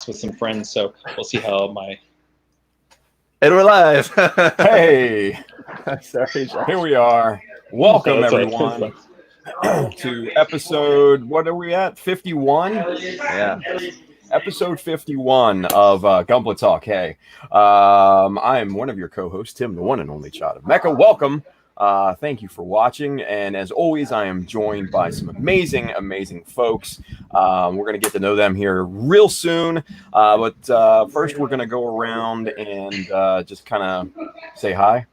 with some friends, so we'll see how my. And we're live. Hey, Sorry, Josh. here we are. Welcome, That's right. everyone, to episode, what are we at? 51? Yeah. Episode 51 of Gunpla Talk. Hey, I am one of your co-hosts, Tim, the one and only Chad of Mecha. Welcome. Thank you for watching. And as always, I am joined by some amazing folks. We're going to get to know them here real soon. But first, we're going to go around and just kind of say hi.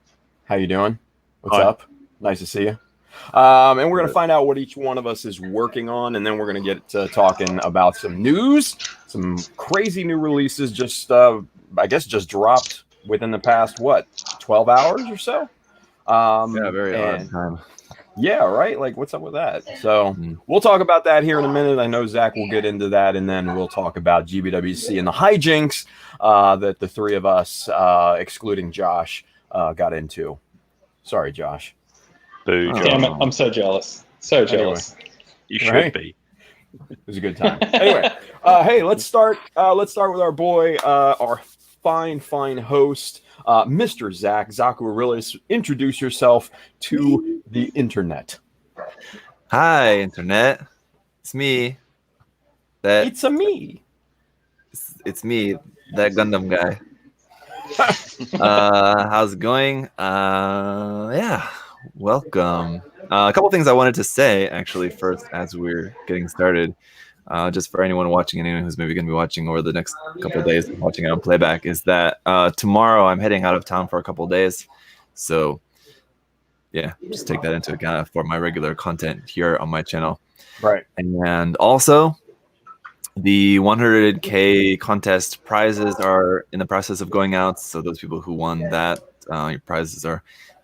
How you doing? What's up? Nice to see you. And we're going to find out what each one of us is working on, and then we're going to get to talking about some news, some crazy new releases just, I guess, just dropped within the past, 12 hours or so? Yeah, very odd time. Yeah, right? Like, what's up with that? So we'll talk about that here in a minute. I know Zach will get into that, and then we'll talk about GBWC and the hijinks that the three of us, excluding Josh, got into. Sorry, Josh. Boo, Josh. Damn it, I'm so jealous. So jealous. You should Right? be. It was a good time. Anyway, hey, let's start with our boy, our fine host, Mr. Zach Zacharillis. Introduce yourself to the internet. Hi, internet. It's me. It's a me. It's me, that Gundam guy. How's it going? Yeah, welcome. A couple things I wanted to say, actually, first, as we're getting started. Just for anyone watching, anyone who's maybe going to be watching over the next couple of days, watching it on playback, is that tomorrow I'm heading out of town for a couple of days. So, yeah, just take that into account for my regular content here on my channel. Right. And also, the 100K contest prizes are in the process of going out. So those people who won that, your prizes are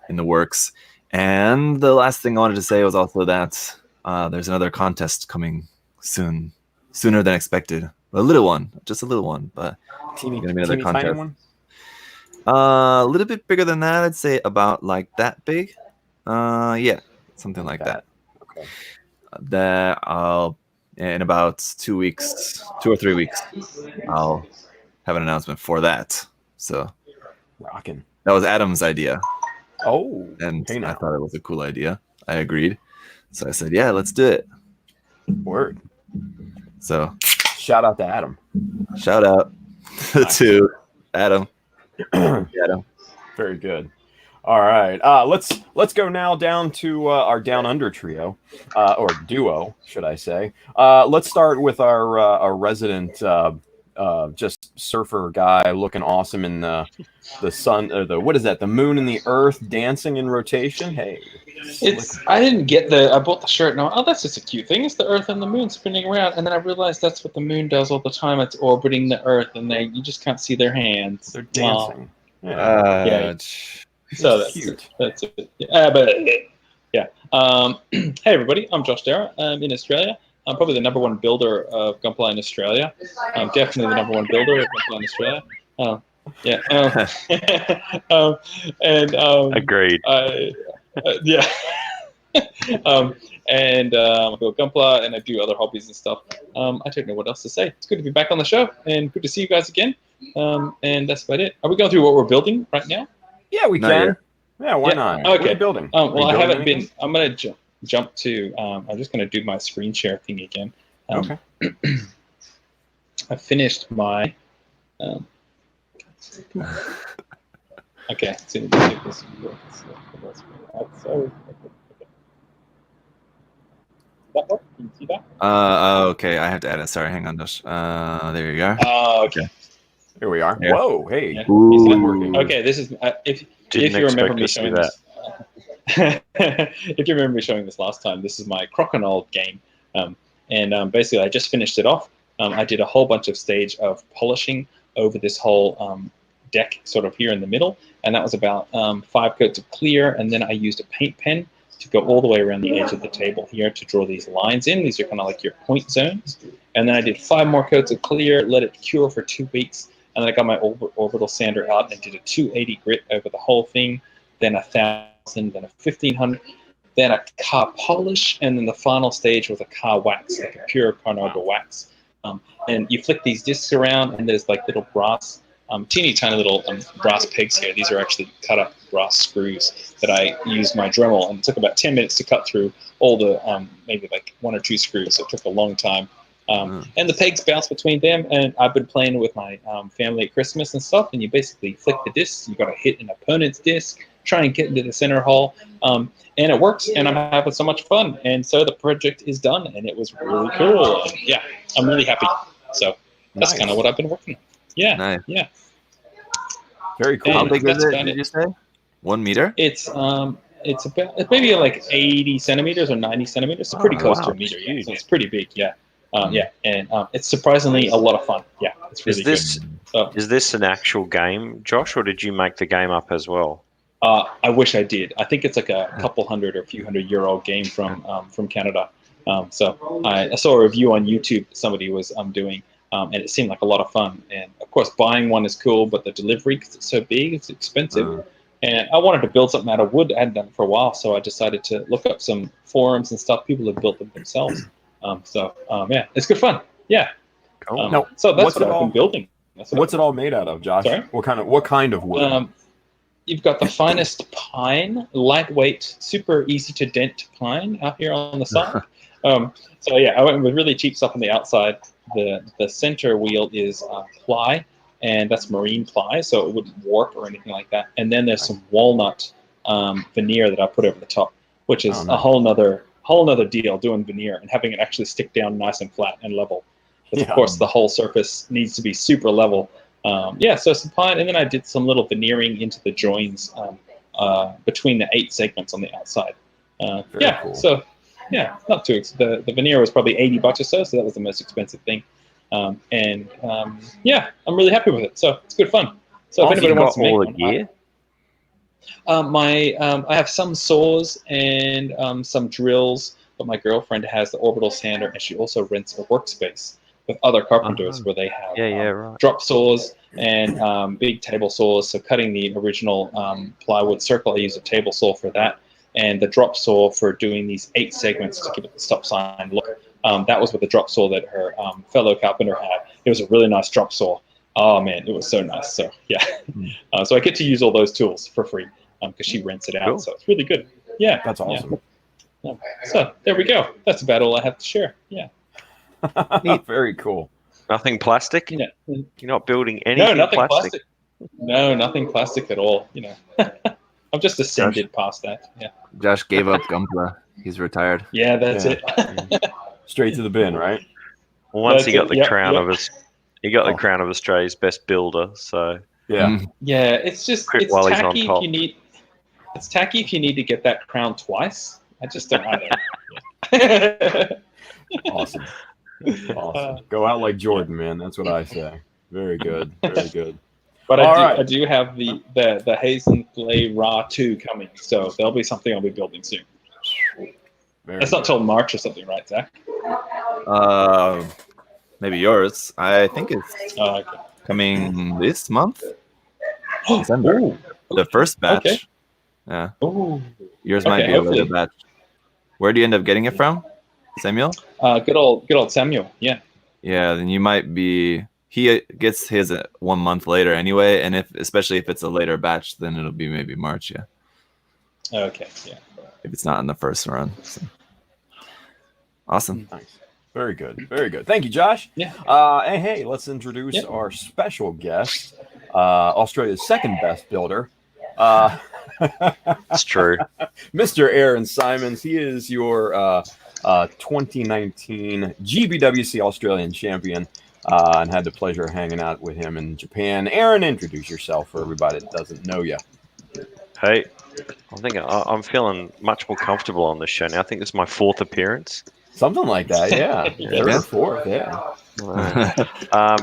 in the works. And the last thing I wanted to say was also that there's another contest coming sooner than expected. A little one, just a little one, but Teeny another contest. tiny one? A little bit bigger than that. I'd say about like that big. Yeah, something like that. Okay. That I'll in about 2 or 3 weeks, I'll have an announcement for that. So Rockin'. that was Adam's idea. Oh, And hey now. I thought it was a cool idea. I agreed. So I said, yeah, let's do it. Word. So Shout out to Adam. shout out to Adam. Adam. Very good. All right. Let's go now down to our Down Under trio, or duo, should I say? Let's start with our resident just surfer guy, looking awesome in the sun, or what is that? The moon and the earth dancing in rotation. Hey, I didn't get I bought the shirt and I went, oh, that's just a cute thing. It's the Earth and the moon spinning around. And then I realized that's what the moon does all the time. It's orbiting the Earth, and you just can't see their hands. they're dancing. Yeah. So that's cute. That's it. Yeah. Hey, everybody. I'm Josh Darrah. I'm in Australia. I'm probably the number one builder of Gunpla in Australia. I'm definitely the number one builder of Gunpla in Australia. Yeah. Agreed. Yeah. I build Gunpla and I do other hobbies and stuff. I don't know what else to say. It's good to be back on the show and good to see you guys again. And that's about it. Are we going through what we're building right now? Yeah, we Not can. yet. Yeah, why not? Okay. What are you building? Well, I haven't anything? been. I'm going to jump to. I'm just going to do my screen share thing again. Okay. I finished my. Okay. So let me see if this works. So, that work? Can you see that? Okay, I have to add it. Sorry, hang on, Josh. There you go. Oh, okay. Here we are. Yeah. Whoa, hey. Yeah. Ooh. Okay, this is if you remember me showing this. If you remember me showing this last time, this is my crocodile game, and basically I just finished it off. I did a whole bunch of stage of polishing over this whole deck, sort of here in the middle, and that was about 5 coats of clear, and then I used a paint pen to go all the way around the edge of the table here to draw these lines in. These are kind of like your point zones, and then I did 5 more coats of clear, let it cure for 2 weeks. And then I got my orbital sander out and did a 280 grit over the whole thing, then 1,000, then a 1,500, then a car polish, and then the final stage was a car wax, like a pure carnauba wax. And you flick these discs around, and there's like little brass, teeny tiny little brass pegs here. These are actually cut up brass screws that I used my Dremel, and it took about 10 minutes to cut through all the maybe like 1 or 2 screws. So it took a long time. And the pegs bounce between them, and I've been playing with my family at Christmas and stuff, and you basically flick the discs. You got to hit an opponent's disc, try and get into the center hole, and it works, and I'm having so much fun. And so the project is done, and it was really cool. And yeah, I'm really happy. So that's kind of what I've been working on. Yeah, nice. Yeah. Very cool. How big is it, did you say? 1 meter? It's maybe like 80 centimeters or 90 centimeters. It's pretty close to a meter, yeah. So it's pretty big, yeah. Yeah, and it's surprisingly a lot of fun. Yeah, it's really good. Is this an actual game, Josh, or did you make the game up as well? I wish I did. I think it's like a couple hundred or a few $100 game from Canada. So I saw a review on YouTube that somebody was doing, and it seemed like a lot of fun. And of course, buying one is cool, but the delivery, because it's so big, it's expensive. And I wanted to build something out of wood. I hadn't done it for a while, so I decided to look up some forums and stuff. People have built them themselves. Yeah, it's good fun. Yeah. Cool. So that's what I've been building. What's it all made out of, Josh? Sorry? What kind of wood? You've got the finest pine, lightweight, super easy to dent pine out here on the side. So yeah, I went with really cheap stuff on the outside. The center wheel is ply, and that's marine ply, so it wouldn't warp or anything like that. And then there's some walnut veneer that I put over the top, which is a whole nother deal, doing veneer and having it actually stick down nice and flat and level. Because of course the whole surface needs to be super level. So some pine, and then I did some little veneering into the joins between the 8 segments on the outside. Cool. So yeah, not too expensive. The veneer was probably $80 or so that was the most expensive thing. I'm really happy with it. So it's good fun. So if anybody wants to make one, gear? I have some saws and some drills, but my girlfriend has the orbital sander, and she also rents a workspace with other carpenters where they have drop saws and big table saws. So cutting the original plywood circle, I use a table saw for that, and the drop saw for doing these 8 segments to give it the stop sign look. That was with the drop saw that her fellow carpenter had. It was a really nice drop saw. Oh man, it was so nice. So yeah, so I get to use all those tools for free because she rents it out. Cool. So it's really good. Yeah, that's awesome. Yeah. So there we go. That's about all I have to share. Yeah. Very cool. Nothing plastic? Yeah. You're not building anything plastic? No, nothing plastic at all. I've just ascended past that. Yeah. Josh gave up Gunpla. He's retired. Yeah, that's it. Straight to the bin, right? Well, once he got the crown of the crown of Australia's best builder. So yeah, it's just it's tacky if you need. It's tacky if you need to get that crown twice. I just don't either. Awesome. Go out like Jordan, man. That's what I say. Very good. Very good. But I do have the Hazen Play Raw 2 coming, so there'll be something I'll be building soon. It's not till March or something, right, Zach? Maybe yours. I think it's coming this month. December. Ooh. The first batch. Okay. Yeah. Ooh. Yours might be a later batch. Where do you end up getting it from? Samuel? Good old Samuel. Yeah. Yeah, then you might be. He gets his 1 month later anyway, and especially if it's a later batch, then it'll be maybe March. Yeah. Okay. Yeah. If it's not in the first run. So. Awesome. Nice. Very good. Very good. Thank you, Josh. Yeah. And hey, let's introduce our special guest, Australia's second best builder. It's true. Mr. Aaron Simons. He is your 2019 GBWC Australian champion, and had the pleasure of hanging out with him in Japan. Aaron, introduce yourself for everybody that doesn't know you. Hey, I think I'm feeling much more comfortable on this show now. I think this is my 4th appearance. Something like that, yeah. Third or fourth, yeah.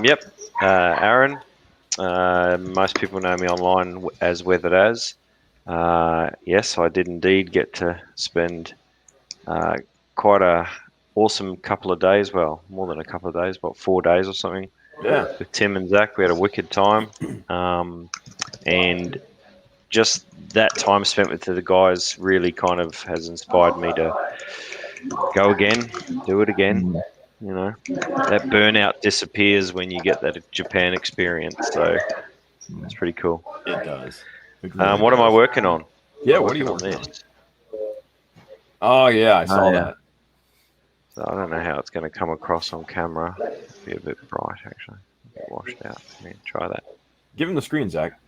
Yep. Aaron. Most people know me online as Weathered As. Yes, I did indeed get to spend quite a awesome couple of days. Well, more than a couple of days, about 4 days or something. Yeah. With Tim and Zach, we had a wicked time. And just that time spent with the guys really kind of has inspired me to go again, do it again. You know, that burnout disappears when you get that Japan experience. So it's pretty cool. It does. What am I working on? Yeah, what are you working on? Oh yeah, I saw that. So I don't know how it's going to come across on camera. It'll be a bit bright, actually. A bit washed out. Let me try that. Give him the screen, Zach.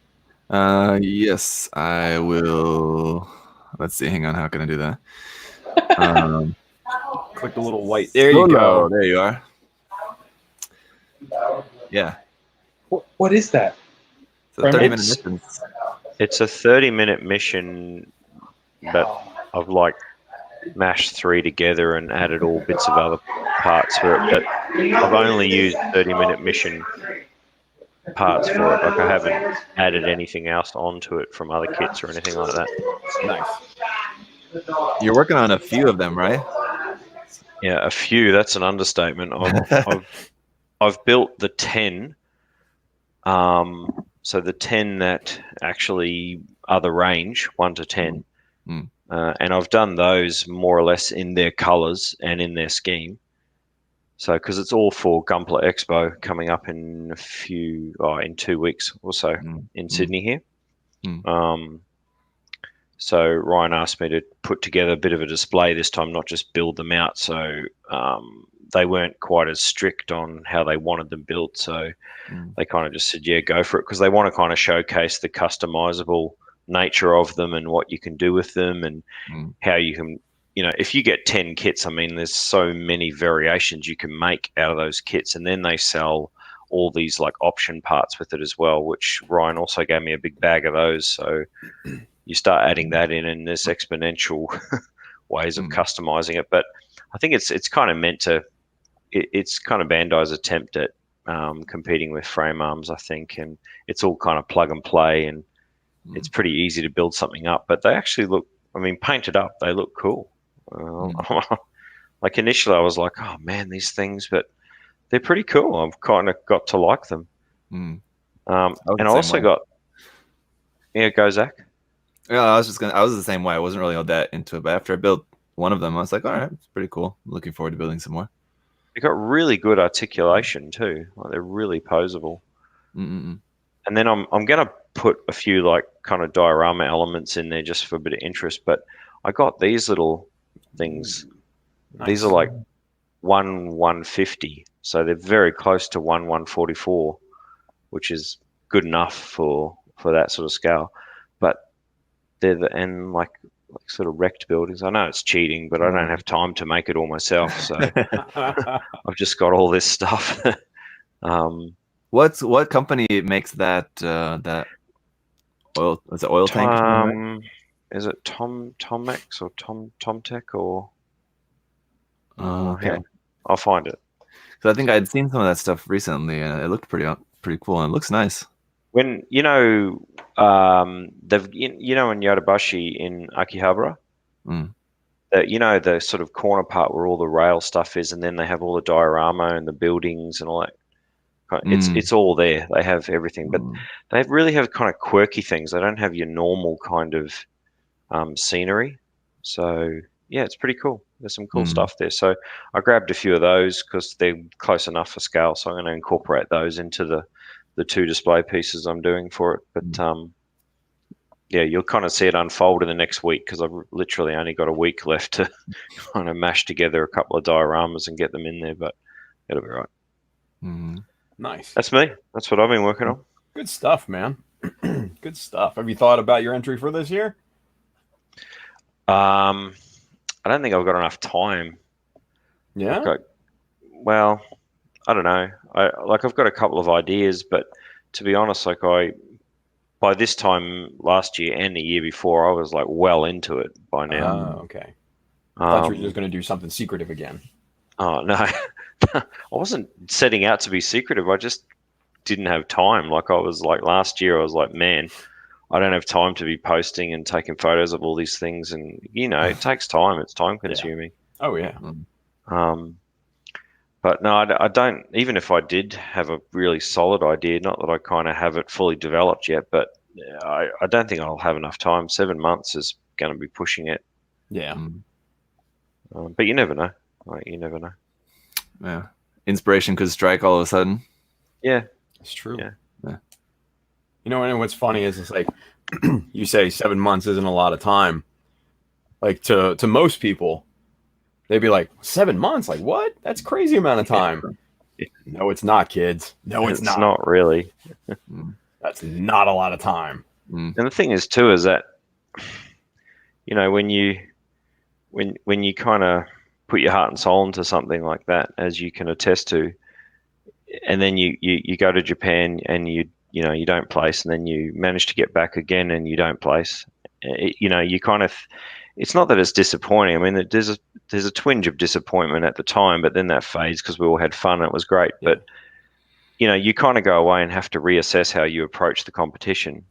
Yes, I will. Let's see. Hang on. How can I do that? Click the little white. There you go. There you are. Yeah. What is that? So 30-minute mission. It's a 30-minute mission, but I've like mashed 3 together and added all bits of other parts for it. But I've only used 30-minute mission parts for it. Like I haven't added anything else onto it from other kits or anything like that. Nice. You're working on a few of them, right? Yeah, a few. That's an understatement. I've built the 10. So the 10 that actually are the range, 1 to 10. And I've done those more or less in their colors and in their scheme. So, because it's all for Gunpla Expo coming up in in 2 weeks or so in Sydney here. So Ryan asked me to put together a bit of a display this time, not just build them out. So they weren't quite as strict on how they wanted them built. So they kind of just said, yeah, go for it, because they want to kind of showcase the customizable nature of them and what you can do with them and how you can, if you get 10 kits, I mean, there's so many variations you can make out of those kits. And then they sell all these like option parts with it as well, which Ryan also gave me a big bag of those. So you start adding that in and there's exponential ways of customizing it. But I think it's kind of meant to, it's kind of Bandai's attempt at competing with frame arms, I think. And it's all kind of plug and play and it's pretty easy to build something up, but they actually look, I mean, painted up, they look cool. Like initially I was like, oh man, these things, but they're pretty cool. I've kind of got to like them. And I also got, go Zach. Yeah, I was the same way. I wasn't really all that into it, but after I built one of them, I was like, all right, it's pretty cool. I'm looking forward to building some more. They got really good articulation too. Like they're really poseable. And then I'm going to put a few like kind of diorama elements in there just for a bit of interest. But I got these little things. Nice. These are like 1/150. So they're very close to 1/144, which is good enough for that sort of scale. But they're like sort of wrecked buildings. I know it's cheating, but I don't have time to make it all myself. So I've just got all this stuff. What company makes that oil? Is it oil tank? Is it Tomex or Tomtech or? Okay, yeah, I'll find it. So I think I'd seen some of that stuff recently, and it looked pretty cool, and it looks nice. When they've in Yodobashi in Akihabara, that the sort of corner part where all the rail stuff is, and then they have all the diorama and the buildings and all that. It's all there. They have everything, but they really have kind of quirky things. They don't have your normal kind of scenery. So yeah, it's pretty cool. There's some cool stuff there. So I grabbed a few of those because they're close enough for scale. So I'm going to incorporate those into the 2 display pieces I'm doing for it. But yeah, you'll kind of see it unfold in the next week because I've literally only got a week left to kind of mash together a couple of dioramas and get them in there. But it'll be right. Nice. That's me. That's what I've been working on. Good stuff, man. Good stuff. Have you thought about your entry for this year? I don't think I've got enough time. Yeah. Well, I don't know. I've got a couple of ideas, but to be honest, by this time last year and the year before, I was like well into it by now. Oh, okay. I thought you were just going to do something secretive again. Oh no, I wasn't setting out to be secretive. I just didn't have time. Like I was like last year, I was like, man, I don't have time to be posting and taking photos of all these things, and it takes time. It's time consuming. Yeah. Oh yeah. But no, I don't. Even if I did have a really solid idea, not that I kind of have it fully developed yet, but I don't think I'll have enough time. 7 months is going to be pushing it. Yeah. But you never know. You never know. Yeah. Inspiration could strike all of a sudden. Yeah, It's true. Yeah. You know, and what's funny is it's like you say 7 months isn't a lot of time. Like to most people, they'd be like, 7 months? Like what? That's crazy amount of time. No, it's not, kids. No, it's not. not really. That's not a lot of time. And the thing is too is that, you know, when you kind of put your heart and soul into something like that, as you can attest to, and then you go to Japan and you don't place, and then you manage to get back again and you don't place. You kind of, it's not that it's disappointing. I mean, there's a twinge of disappointment at the time, but then that fades because we all had fun and it was great. Yeah. But you kind of go away and have to reassess how you approach the competition.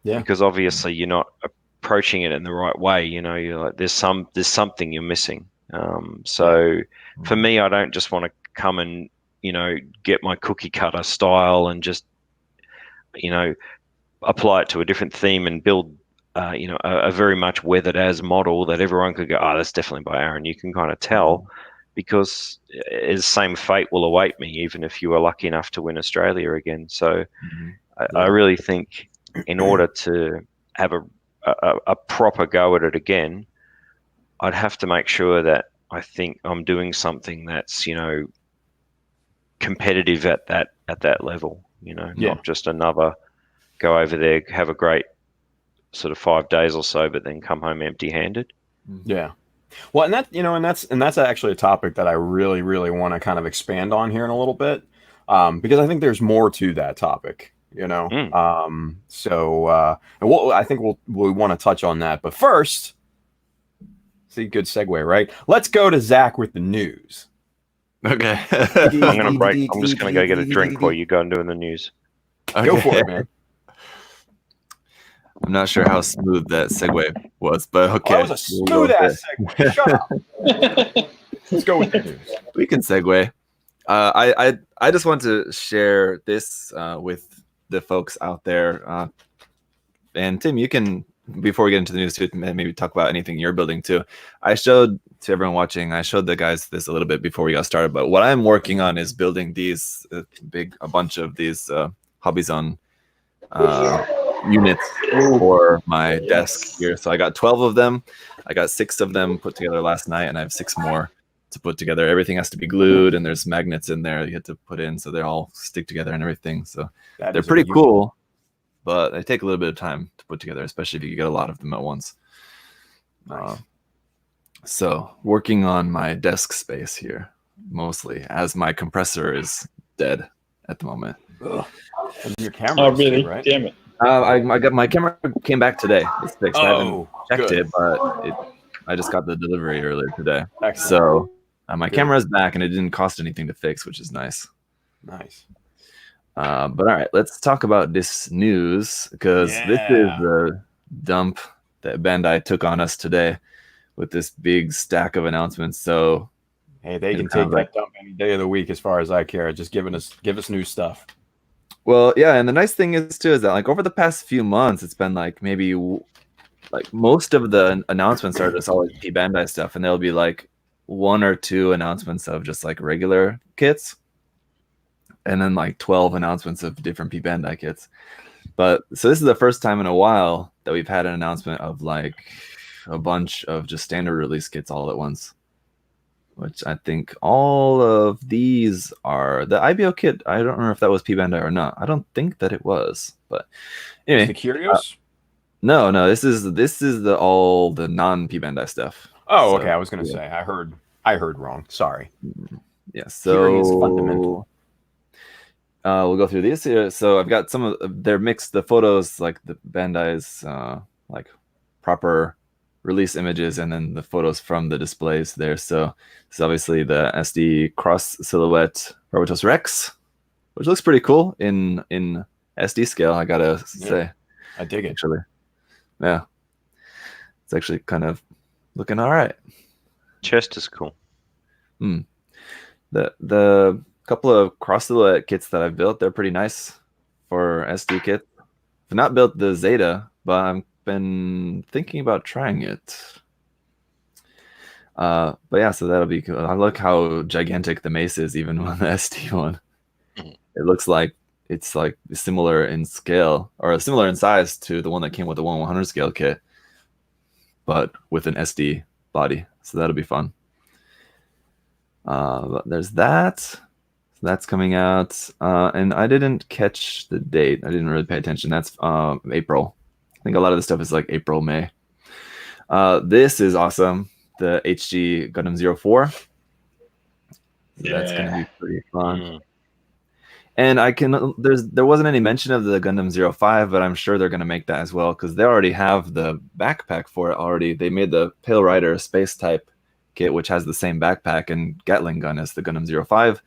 Yeah. Because obviously you're not approaching it in the right way. You're like, there's something you're missing. So for me, I don't just want to come and get my cookie cutter style and just apply it to a different theme and build a very much weathered as model that everyone could go, oh, that's definitely by Aaron. You can kind of tell, because the same fate will await me even if you are lucky enough to win Australia again. So I really think in order to have a proper go at it again, I'd have to make sure that I think I'm doing something that's competitive at that level. Not just another go over there, have a great sort of 5 days or so, but then come home empty-handed. Yeah. Well, and that's actually a topic that I really, really want to kind of expand on here in a little bit, because I think there's more to that topic. So I think we want to touch on that, but first, see, good segue, right? Let's go to Zach with the news. Okay. I'm gonna break. I'm just gonna go get a drink while you go and do the news. Okay. Go for it, man. I'm not sure how smooth that segue was, but okay. That was a smooth ass segue. Shut up. Let's go with the news. We can segue. I just want to share this with the folks out there. And Tim, you can, before we get into the news, too, maybe talk about anything you're building too. I showed to everyone watching, I showed the guys this a little bit before we got started, but what I'm working on is building these a bunch of these hobbies on units for my desk here. So I got 12 of them. I got 6 of them put together last night, and I have 6 more to put together. Everything has to be glued, and there's magnets in there you have to put in so they all stick together and everything. So they're pretty cool, but they take a little bit of time to put together, especially if you get a lot of them at once. Nice. So working on my desk space here mostly, as my compressor is dead at the moment. Ugh. And your camera. Oh, really? Right? Damn it. I got my camera came back today. It's fixed. I haven't checked good. it, but I just got the delivery earlier today. Excellent. So my camera is back, and it didn't cost anything to fix, which is nice. Nice. But all right, let's talk about this news, because this is the dump that Bandai took on us today with this big stack of announcements. So hey, they can take that dump any day of the week as far as I care. Just give us new stuff. Well, yeah, and the nice thing is too is that like over the past few months, it's been like maybe like most of the announcements are just always P Bandai stuff, and there'll be like 1 or 2 announcements of just like regular kits, and then like 12 announcements of different P Bandai kits. But so this is the first time in a while that we've had an announcement of like a bunch of just standard release kits all at once, which I think all of these are the IBO kit. I don't know if that was P Bandai or not. I don't think that it was, but anyway. The Curios? No, this is all the non P Bandai stuff. Oh, okay. I was gonna say I heard wrong. Sorry. Yeah. So Curious fundamental. We'll go through these here. So I've got some of they're mixed. The photos, like the Bandai's like proper release images, and then the photos from the displays there. So this is obviously the SD cross silhouette Robotos Rex, which looks pretty cool in SD scale, I gotta say. I dig it. Actually, yeah, it's actually kind of looking all right. Chest is cool. The couple of cross silhouette kits that I've built, they're pretty nice for SD kits. I've not built the Zeta, but I've been thinking about trying it. But yeah, so that'll be cool. I look how gigantic the mace is, even on the SD one. It looks like it's like similar in scale or similar in size to the one that came with the 1/100 scale kit, but with an SD body. So that'll be fun. But there's that. So that's coming out. And I didn't catch the date. I didn't really pay attention. That's April. I think a lot of the stuff is like April, May. This is awesome. The HG Gundam 04. Yeah. That's going to be pretty fun. And there wasn't any mention of the Gundam 05, but I'm sure they're going to make that as well because they already have the backpack for it already. They made the Pale Rider space type kit, which has the same backpack and Gatling gun as the Gundam 05.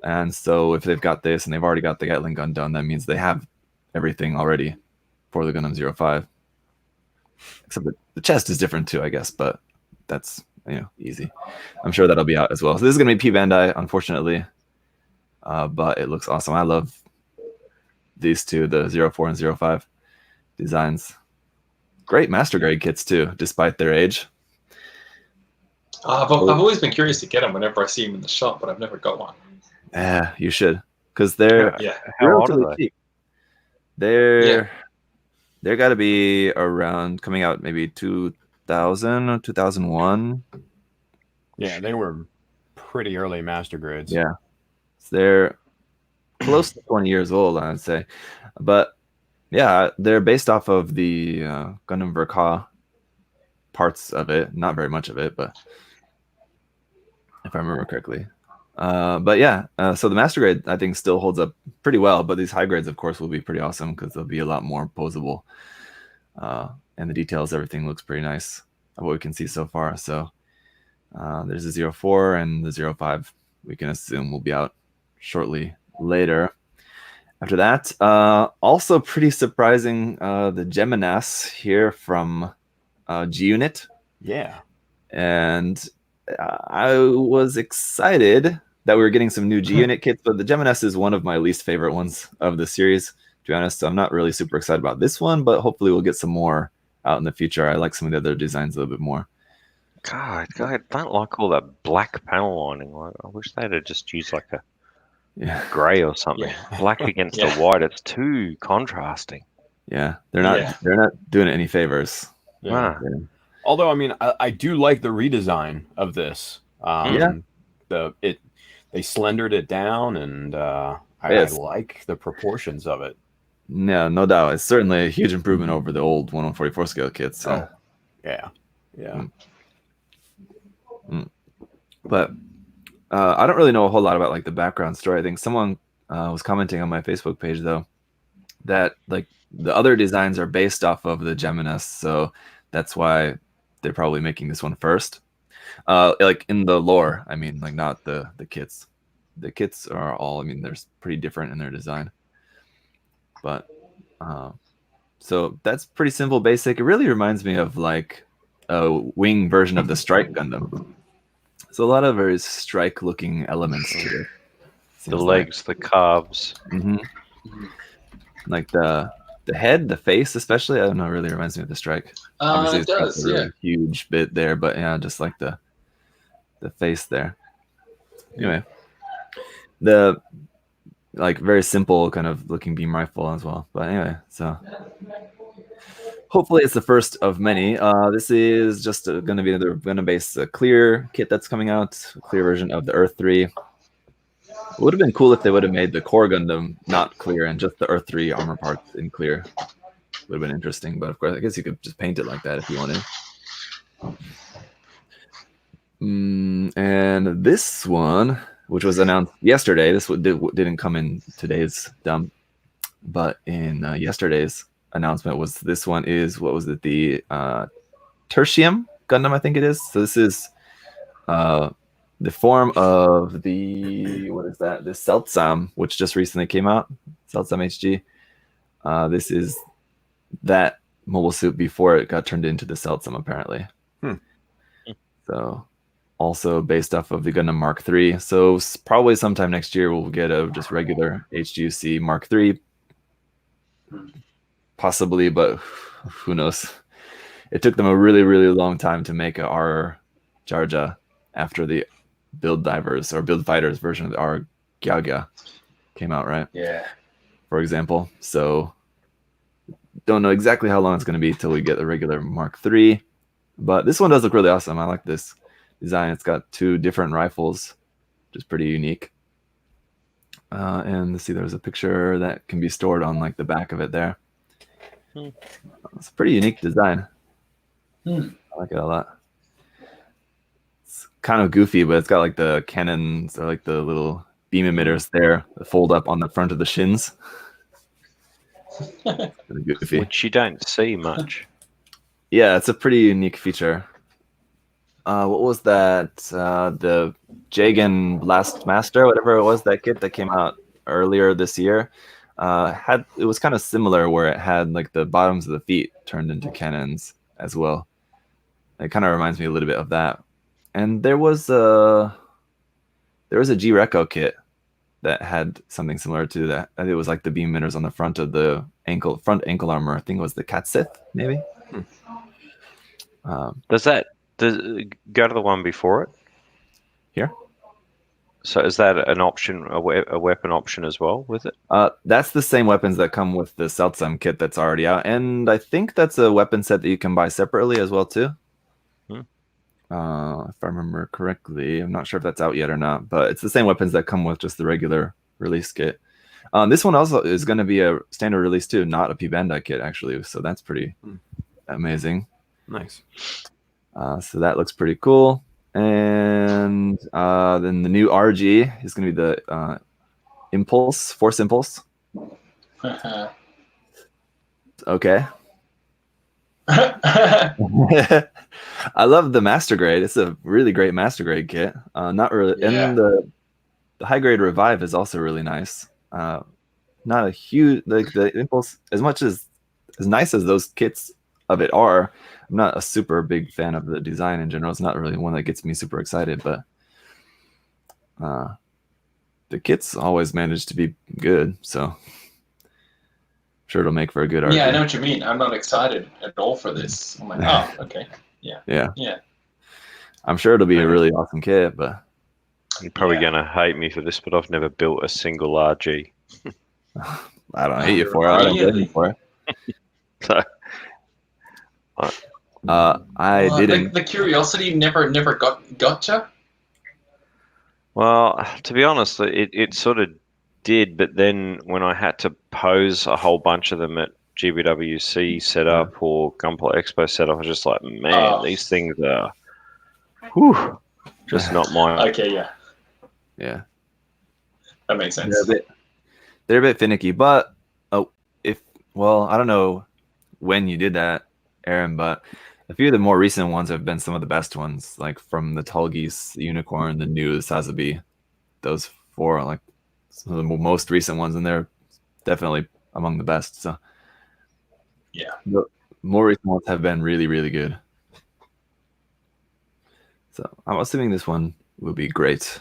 And so if they've got this and they've already got the Gatling gun done, that means they have everything already for the Gundam 05. Except that the chest is different too, I guess, but that's easy. I'm sure that'll be out as well. So this is going to be P Bandai, unfortunately. But it looks awesome. I love these two, the 04 and 05 designs. Great master grade kits too, despite their age. I've always been curious to get them whenever I see them in the shop, but I've never got one. Yeah, you should, because they're relatively cheap. They're got to be around coming out maybe 2000 or 2001. Yeah, they were pretty early master grades. Yeah. They're close to 20 years old, I would say. But yeah, they're based off of the Gundam Verka parts of it. Not very much of it, but if I remember correctly. But yeah, so the master grade, I think, still holds up pretty well. But these high grades, of course, will be pretty awesome because they'll be a lot more posable. And the details, everything looks pretty nice of what we can see so far. So there's the 04 and the 05. We can assume will be out shortly later. After that, also pretty surprising, the Geminas here from G-Unit. Yeah. And I was excited that we were getting some new G-Unit kits, but the Geminas is one of my least favorite ones of the series, to be honest. So I'm not really super excited about this one, but hopefully we'll get some more out in the future. I like some of the other designs a little bit more. God, I don't like all that black panel lining. I wish they'd have just used like a grey or something. Yeah. Black against the white. It's too contrasting. Yeah, they're not doing it any favors. Yeah. Although, I mean, I do like the redesign of this. They slendered it down, and I like the proportions of it. Yeah, no doubt. It's certainly a huge improvement over the old 1/144 scale kits. So. Oh, yeah. But I don't really know a whole lot about like the background story. I think someone was commenting on my Facebook page though that like the other designs are based off of the Geminas, so that's why they're probably making this one first. Like in the lore, I mean, like not the kits. The kits are all, I mean, they're pretty different in their design. But so that's pretty simple, basic. It really reminds me of like a wing version of the Strike Gundam. So a lot of very Strike-looking elements to it. The legs, the calves. Mm-hmm. Like the head, the face, especially. I don't know. It really reminds me of the Strike. Obviously, it does. Really huge bit there, but yeah, just like the face there. Anyway, the like very simple kind of looking beam rifle as well. But anyway, so hopefully it's the first of many. This is just going to be another Gundam-based clear kit that's coming out, a clear version of the Earth 3. It would have been cool if they would have made the core Gundam not clear and just the Earth 3 armor parts in clear. Would have been interesting, but of course, I guess you could just paint it like that if you wanted. And this one, which was announced yesterday, this didn't come in today's dump, but in yesterday's announcement was this one is, what was it, the Tertium Gundam, I think it is. So this is the form of the, what is that, the Seltsam, which just recently came out, Seltsam HG. This is that mobile suit before it got turned into the Seltsam, apparently. So also based off of the Gundam Mark III. So probably sometime next year we'll get a just regular HGUC Mark III. Possibly, but who knows? It took them a really, really long time to make a R Jarja after the Build Divers or Build Fighters version of the R Gyaga came out, right? Yeah. For example. So don't know exactly how long it's going to be till we get the regular Mark III. But this one does look really awesome. I like this design. It's got 2 different rifles, which is pretty unique. And let's see, there's a picture that can be stored on like the back of it there. It's a pretty unique design. I like it a lot. It's kind of goofy, but it's got like the cannons or like the little beam emitters there that fold up on the front of the shins. Goofy. Which you don't see much. Yeah, it's a pretty unique feature. What was that? The Jagan Blast Master, whatever it was, that kit that came out earlier this year, it was kind of similar, where it had like the bottoms of the feet turned into cannons as well. It kind of reminds me a little bit of that. And there was a G-Reco kit that had something similar to that. I think it was like the beam emitters on the front of the front ankle armor. I think it was the Katsith, maybe. Does go to the one before it? Here? So is that an option, a weapon option as well with it? That's the same weapons that come with the Seltsam kit that's already out. And I think that's a weapon set that you can buy separately as well, too. If I remember correctly. I'm not sure if that's out yet or not, but it's the same weapons that come with just the regular release kit. This one also is going to be a standard release, too, not a P-Bandai kit, actually. So that's pretty amazing. Nice. So that looks pretty cool. And then the new RG is going to be the Force Impulse. Okay. I love the Master Grade. It's a really great Master Grade kit. Not really, Yeah. and the high grade Revive is also really nice. Not a huge, like the Impulse, as much as nice as those kits of it are, I'm not a super big fan of the design in general. It's not really one that gets me super excited, but the kits always manage to be good, so I'm sure it'll make for a good RG. Yeah, I know what you mean. I'm not excited at all for this. I'm like, oh, okay. Yeah. I'm sure it'll be a really awesome kit, but You're probably going to hate me for this, but I've never built a single RG. I don't hate you for it. I don't blame you for it. So, I didn't. The curiosity never got you? well, to be honest, it sort of did, but then when I had to pose a whole bunch of them at GBWC setup or Gunpla Expo setup, I was just like, man, these things are just not mine. Okay, Yeah. That makes sense. They're a bit finicky, but I don't know when you did that, Aaron, but a few of the more recent ones have been some of the best ones, like from the Tulgis, the Unicorn, the new Sazabi. Those 4 are like some of the most recent ones, and they're definitely among the best. So yeah, the more recent ones have been really, really good. So I'm assuming this one will be great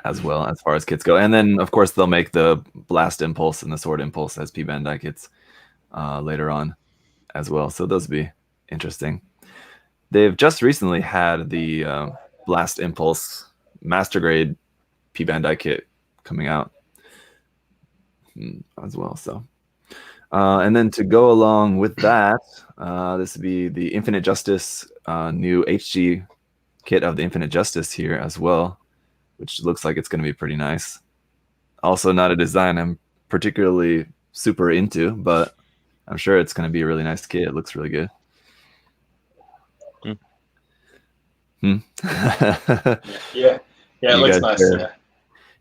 as well as far as kits go. And then, of course, they'll make the Blast Impulse and the Sword Impulse as P-Bandai kits later on as well. So those will be interesting. They've just recently had the Blast Impulse Master Grade P-Bandai kit coming out as well. So, and then to go along with that, this would be the Infinite Justice new HG kit of the Infinite Justice here as well, which looks like it's going to be pretty nice. Also, not a design I'm particularly super into, but I'm sure it's going to be a really nice kit. It looks really good. Yeah, it looks nice.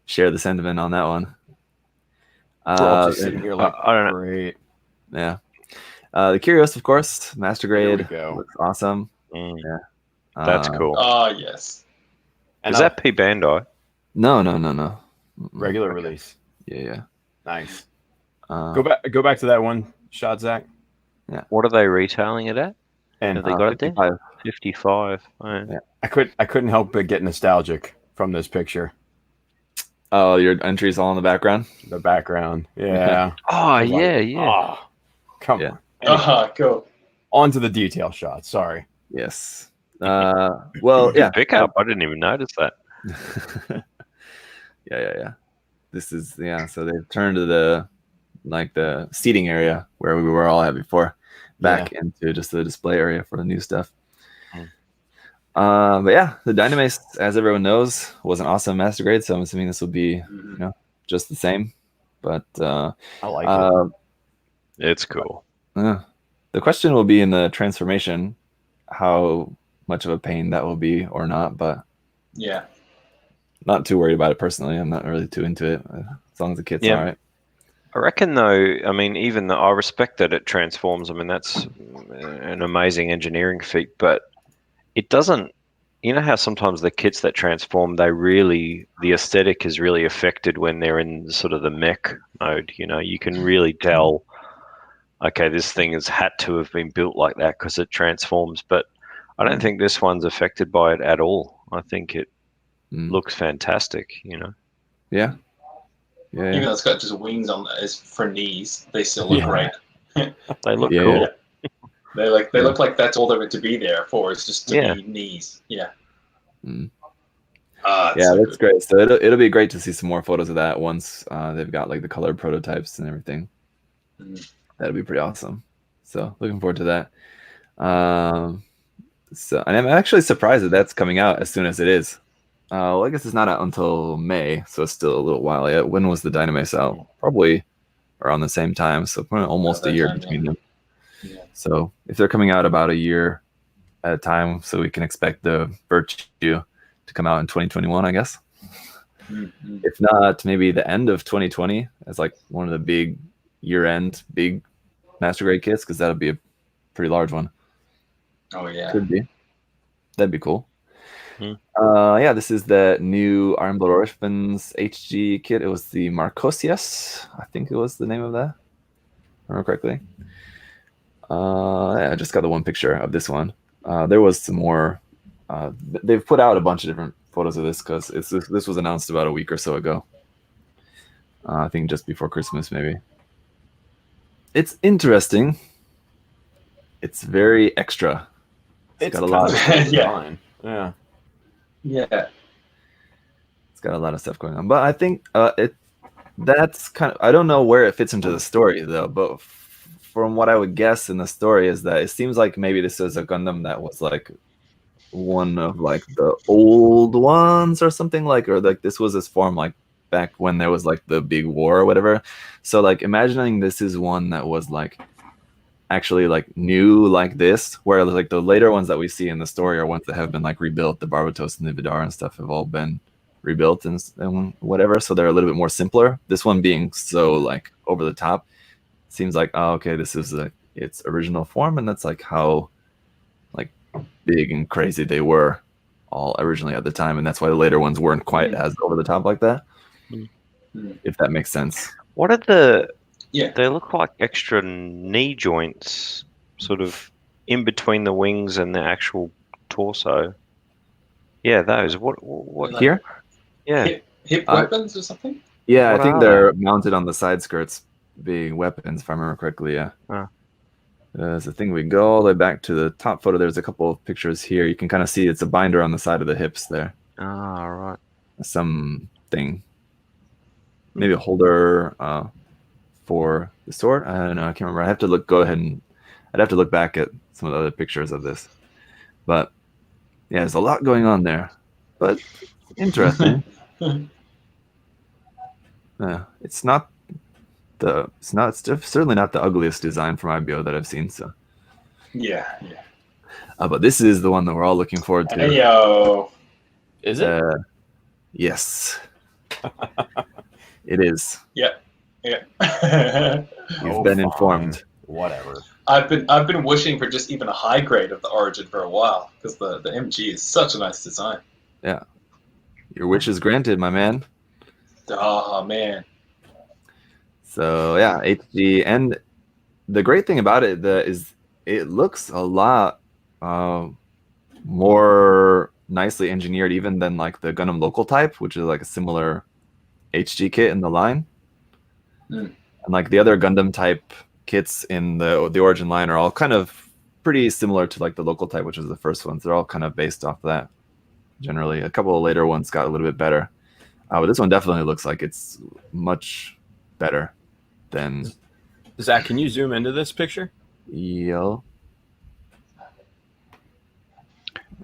Share the sentiment on that one. Just sitting here like, I don't know. Great. Yeah. The Curios, of course, Master Grade. There we go. Looks awesome. Yeah. That's cool. Oh, yes. Is that P-Bandai? No. Regular release? Yeah. Nice. Go back to that one shot, Zach. Yeah. What are they retailing it at? And Have they got it there? 55. 55. Oh. yeah. I couldn't help but get nostalgic from this picture. Oh, your entry's all in the background? The background. Yeah. Oh, yeah. Oh, come Yeah. on. Anyway, Cool. on to the detail shot. Sorry. Yes. Well, yeah. Pickup. I didn't even notice that. Yeah. This is So they've turned to the seating area where we were all at before, back into just the display area for the new stuff. But yeah, the Dynamace, as everyone knows, was an awesome master grade. So I'm assuming this will be, just the same. But I like it. It's cool. The question will be in the transformation, how much of a pain that will be or not. But yeah, not too worried about it personally. I'm not really too into it, as long as the kit's all right. I reckon, though, I mean, even though I respect that it transforms, I mean, that's an amazing engineering feat, but it doesn't, you know how sometimes the kits that transform, the aesthetic is really affected when they're in sort of the mech mode, you can really tell, okay, this thing has had to have been built like that because it transforms, but I don't think this one's affected by it at all. I think it looks fantastic, Yeah. Even though it's got just wings on as for knees, they still look great. They look cool. They look like that's all they're meant to be there for. It's just to be knees. Yeah. That's great. So it'll be great to see some more photos of that once they've got like the colored prototypes and everything. That'll be pretty awesome. So looking forward to that. So and I'm actually surprised that that's coming out as soon as it is. Well, I guess it's not out until May, so it's still a little while yet. When was the Dynamace out? Probably around the same time, so almost a year between them. Yeah. So if they're coming out about a year at a time, so we can expect the Virtue to come out in 2021, I guess. If not, maybe the end of 2020 as like one of the big year-end big master grade kits, because that'll be a pretty large one. Oh yeah, could be. That'd be cool. This is the new Iron Blood Orphans HG kit. It was the Marcosius, I think it was the name of that, if I remember correctly. I just got the one picture of this one. There was some more. They've put out a bunch of different photos of this because this was announced about a week or so ago. I think just before Christmas, maybe. It's interesting. It's very extra. It's got a lot of yeah. It's got a lot of stuff going on, but I think that's kind of, I don't know where it fits into the story though, but from what I would guess in the story is that it seems like maybe this is a Gundam that was like one of like the old ones or something, like, or like this was his form like back when there was like the big war or whatever. So like imagining this is one that was like actually like new like this, where like the later ones that we see in the story are ones that have been like rebuilt. The Barbatos and the Vidar and stuff have all been rebuilt and whatever, so they're a little bit more simpler. This one being so like over the top seems like, oh, okay, this is its original form, and that's like how like big and crazy they were all originally at the time, and that's why the later ones weren't quite as over the top like that, if that makes sense. What are the they look like extra knee joints sort of in between the wings and the actual torso. Yeah, those. What here? Yeah. Hip weapons or something? Yeah, I think they're mounted on the side skirts being weapons, if I remember correctly, yeah. There's a thing, we go all the way back to the top photo. There's a couple of pictures here. You can kind of see it's a binder on the side of the hips there. Ah, right. Something. Maybe a holder for the sword. I don't know. I can't remember. I'd have to look back at some of the other pictures of this. But yeah, there's a lot going on there. But interesting. It's certainly not the ugliest design from IBO that I've seen. So yeah. But this is the one that we're all looking forward to. Hey, yo. Is it? Yes. It is. Yeah. You've been informed. Whatever. I've been wishing for just even a high grade of the Origin for a while, because the MG is such a nice design. Yeah. Your wish is granted, my man. Oh man. So yeah, HG, and the great thing about it is it looks a lot more nicely engineered even than like the Gundam local type, which is like a similar HG kit in the line. And like the other Gundam type kits in the Origin line are all kind of pretty similar to like the local type, which was the first ones. They're all kind of based off that. Generally, a couple of later ones got a little bit better, but this one definitely looks like it's much better than. Zach, can you zoom into this picture? Yeah.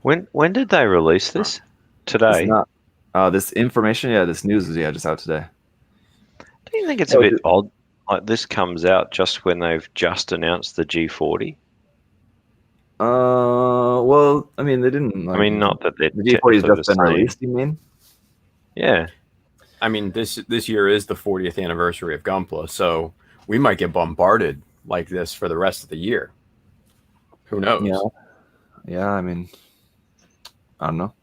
When did they release this? Today? It's not, this information, this news is just out today. Do you think it's a bit odd? Like this comes out just when they've just announced the G40. Well, I mean, they didn't. I mean, not that the G40 has just been released. You mean? Yeah. I mean, this year is the 40th anniversary of Gunpla, so we might get bombarded like this for the rest of the year. Who knows? Yeah. I mean, I don't know.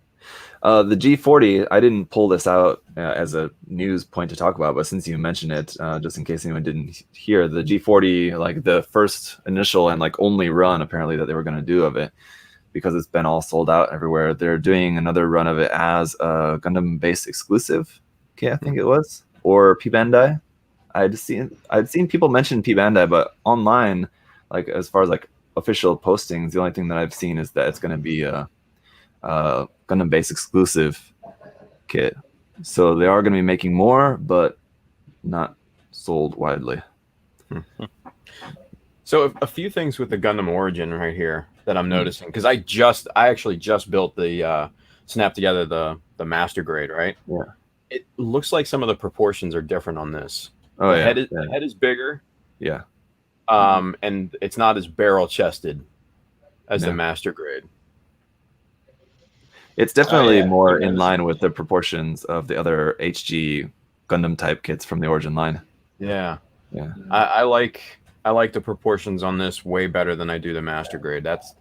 The G40, I didn't pull this out as a news point to talk about, but since you mentioned it, just in case anyone didn't hear, the G40, like the first initial and like only run apparently that they were going to do of it, because it's been all sold out everywhere. They're doing another run of it as a Gundam base exclusive. Okay, I think it was, or P Bandai. I'd seen people mention P Bandai, but online, like as far as like official postings, the only thing that I've seen is that it's going to be a Gundam base exclusive kit. So they are going to be making more, but not sold widely. So a few things with the Gundam Origin right here that I'm noticing, because I actually just built the snapped together the master grade, right? Yeah. It looks like some of the proportions are different on this. Oh, the head is bigger. Yeah. And it's not as barrel chested as the master grade. It's definitely more in line with the proportions of the other HG Gundam type kits from the Origin line. Yeah. Yeah. I like the proportions on this way better than I do the master grade. That's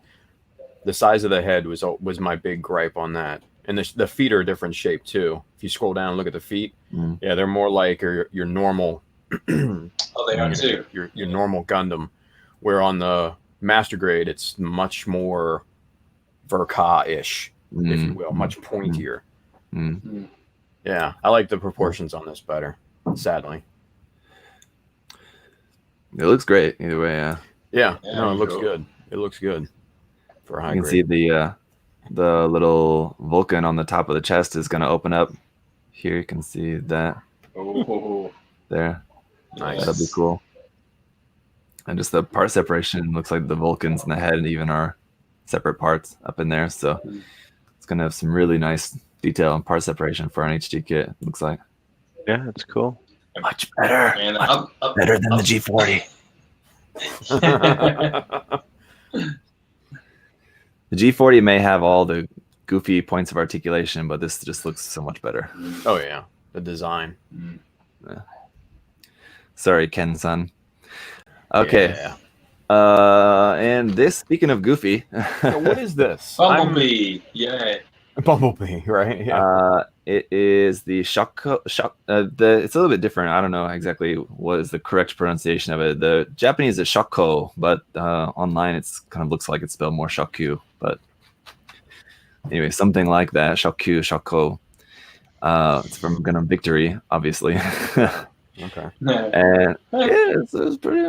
the size of the head was my big gripe on that. And the feet are a different shape too. If you scroll down and look at the feet, they're more like your normal. Oh, they are too. Your normal Gundam, where on the master grade it's much more Verka-ish, if you will, much pointier. Yeah, I like the proportions on this better. Sadly, it looks great either way. Yeah. No, it looks good. It looks good for a high You can grade. see the little Vulcan on the top of the chest is going to open up. Here you can see that. Oh, there. Nice. That'll be cool. And just the part separation looks like the Vulcans and the head even are separate parts up in there. So it's going to have some really nice detail and part separation for an HG kit, it looks like. Yeah, that's cool. Much better. and Better than the G40. The G40 may have all the goofy points of articulation, but this just looks so much better. Oh yeah, the design. Yeah. Sorry, Ken-san. Okay. Yeah. And this, speaking of goofy, So what is this? Bumblebee. Yeah. Bumblebee, right? Yeah. it is the it's a little bit different. I don't know exactly what is the correct pronunciation of it. The Japanese is shokko, but online it's kind of looks like it's spelled more shokyu. But anyway, something like that. Shokyu, shokko. It's from Gundam Victory, obviously. Okay. And it's pretty.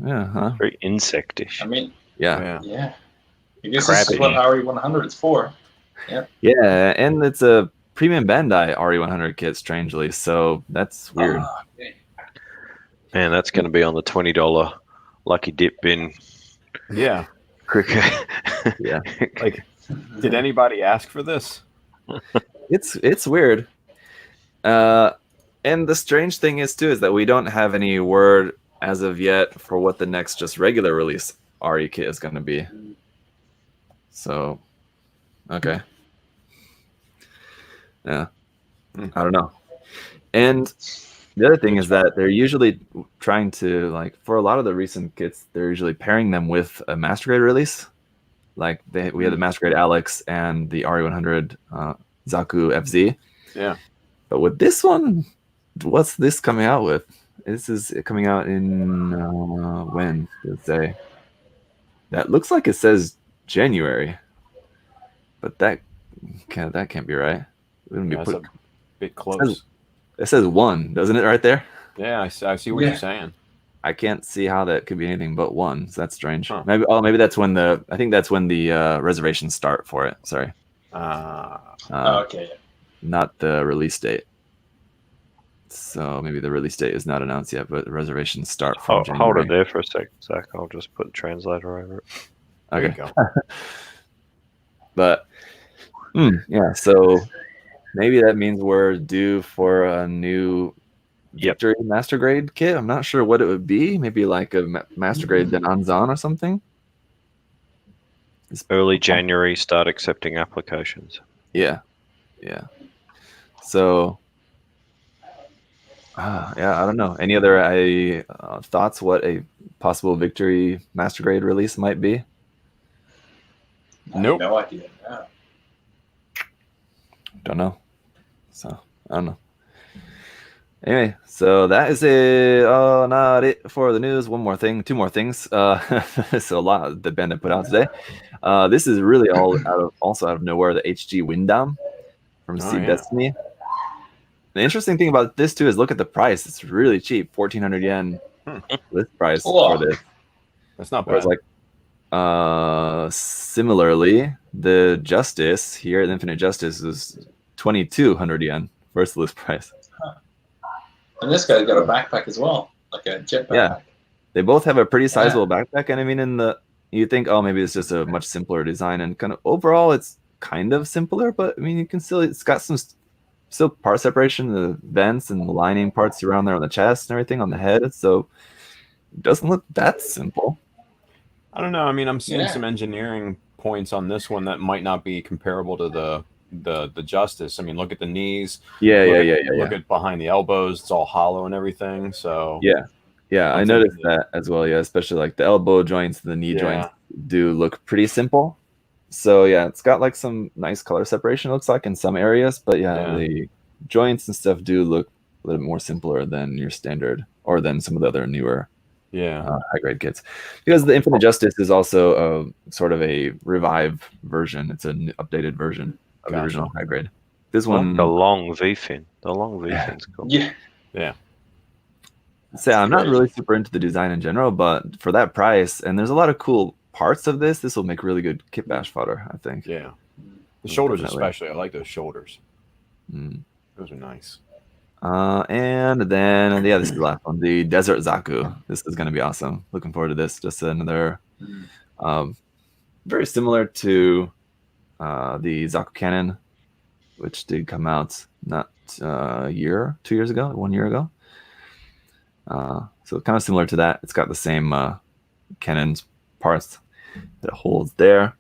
Very insectish. I mean, Yeah. yeah. I guess this is what RE100 is for. Yeah, and it's a premium Bandai RE100 kit, strangely. So that's weird. Man, that's going to be on the $20 lucky dip bin. Yeah. Cricket. Yeah. Like, did anybody ask for this? It's weird. And the strange thing is too is that we don't have any word as of yet for what the next just regular release RE kit is going to be. So, okay. Yeah. I don't know. And the other thing is that they're usually trying to, like, for a lot of the recent kits, they're usually pairing them with a master grade release. Like we had the master grade Alex and the RE100 Zaku FZ. Yeah. But with this one, what's this coming out with? This is coming out in when? Let's say. That looks like it says January, but that can't be right. That's a bit close. It says 1, doesn't it, right there? Yeah, I see what you're saying. I can't see how that could be anything but 1. So that's strange. Huh. Maybe that's when I think that's when the reservations start for it. Sorry. Okay. Not the release date. So maybe the release date is not announced yet, but the reservations start from January. Hold it there for a sec, Zach. I'll just put the translator over it. There Okay. you go. But yeah, so maybe that means we're due for a new Victory Master Grade kit. I'm not sure what it would be. Maybe like a Master Grade Denanzan or something. Early January, start accepting applications. Yeah. So, yeah, I don't know. Any other thoughts what a possible Victory Master Grade release might be? Nope. No idea. No. Don't know. So, I don't know. Anyway, so that is it. Oh, not it for the news. Two more things. So a lot the bandit put out today. This is really also out of nowhere. The HG Windom from Seed Destiny. The interesting thing about this too is look at the price. It's really cheap, 1,400 yen list price for this. That's not bad. Like, similarly, the Justice here at Infinite Justice is 2,200 yen first list price. And this guy's got a backpack as well, like a jet backpack. Yeah, they both have a pretty sizable backpack, and I mean, you think, oh, maybe it's just a much simpler design, and kind of overall, it's kind of simpler, but I mean, you can it's got some still part separation, the vents and the lining parts around there on the chest and everything on the head, so it doesn't look that simple. I don't know. I mean, I'm seeing some engineering points on this one that might not be comparable to the Justice. I mean, look at the knees. Look at behind the elbows. It's all hollow and everything. So yeah, I noticed that as well. Yeah, especially like the elbow joints, the knee joints do look pretty simple. So yeah, it's got like some nice color separation. Looks like in some areas, but the joints and stuff do look a little bit more simpler than your standard or than some of the other newer high grade kits, because the Infinite Justice is also sort of a revive version. It's an updated version of the original high grade. This one, the long V fin. The long V fin's cool. Yeah. So I'm not really super into the design in general, but for that price, and there's a lot of cool parts of this will make really good kit bash fodder, I think. Yeah. The shoulders especially. I like those shoulders. Those are nice. And then this is the last one, the Desert Zaku. This is going to be awesome. Looking forward to this. Just another very similar to the Zaku Cannon, which did come out not 1 year ago. So kind of similar to that. It's got the same cannon parts that it holds there,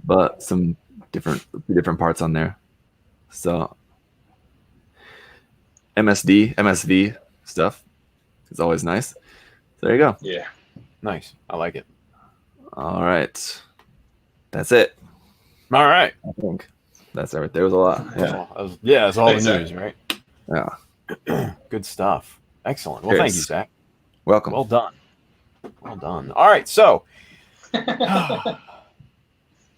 but some different parts on there. So MSV stuff is always nice. So there you go. Yeah, nice. I like it. All right, that's it. All right, I think that's everything. There was a lot. That's all the news, right? Yeah. Good stuff. Excellent. Well, thank you, Zach. Welcome. Well done. All right, so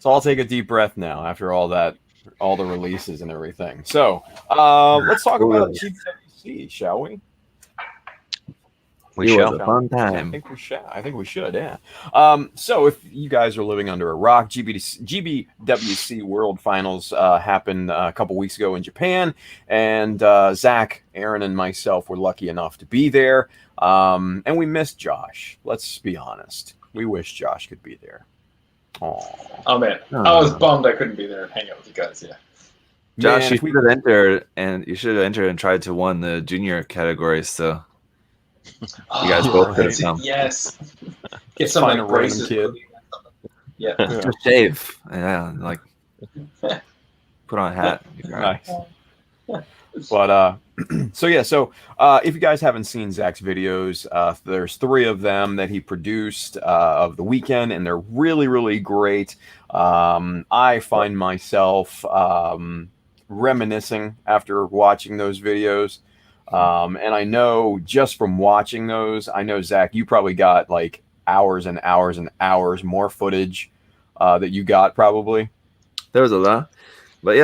I'll take a deep breath now after all the releases and everything. So let's talk about GBWC, shall we? It was a fun time. I think we should. Yeah. So if you guys are living under a rock, GBWC World Finals happened a couple weeks ago in Japan, and Zach, Aaron, and myself were lucky enough to be there. And we missed Josh. Let's be honest. We wish Josh could be there. Oh man, I was bummed I couldn't be there and hang out with you guys. Yeah. Josh, you should have entered, and tried to win the junior categories. So. You guys both could have come. Yes. Get some like braces. Kid. Yeah. Just shave. Yeah, like put on a hat. Nice. But so if you guys haven't seen Zach's videos, there's 3 of them that he produced of the weekend, and they're really, really great. I find myself reminiscing after watching those videos. And I know just from watching those, Zach, you probably got like hours and hours and hours more footage that you got probably. There was a lot, but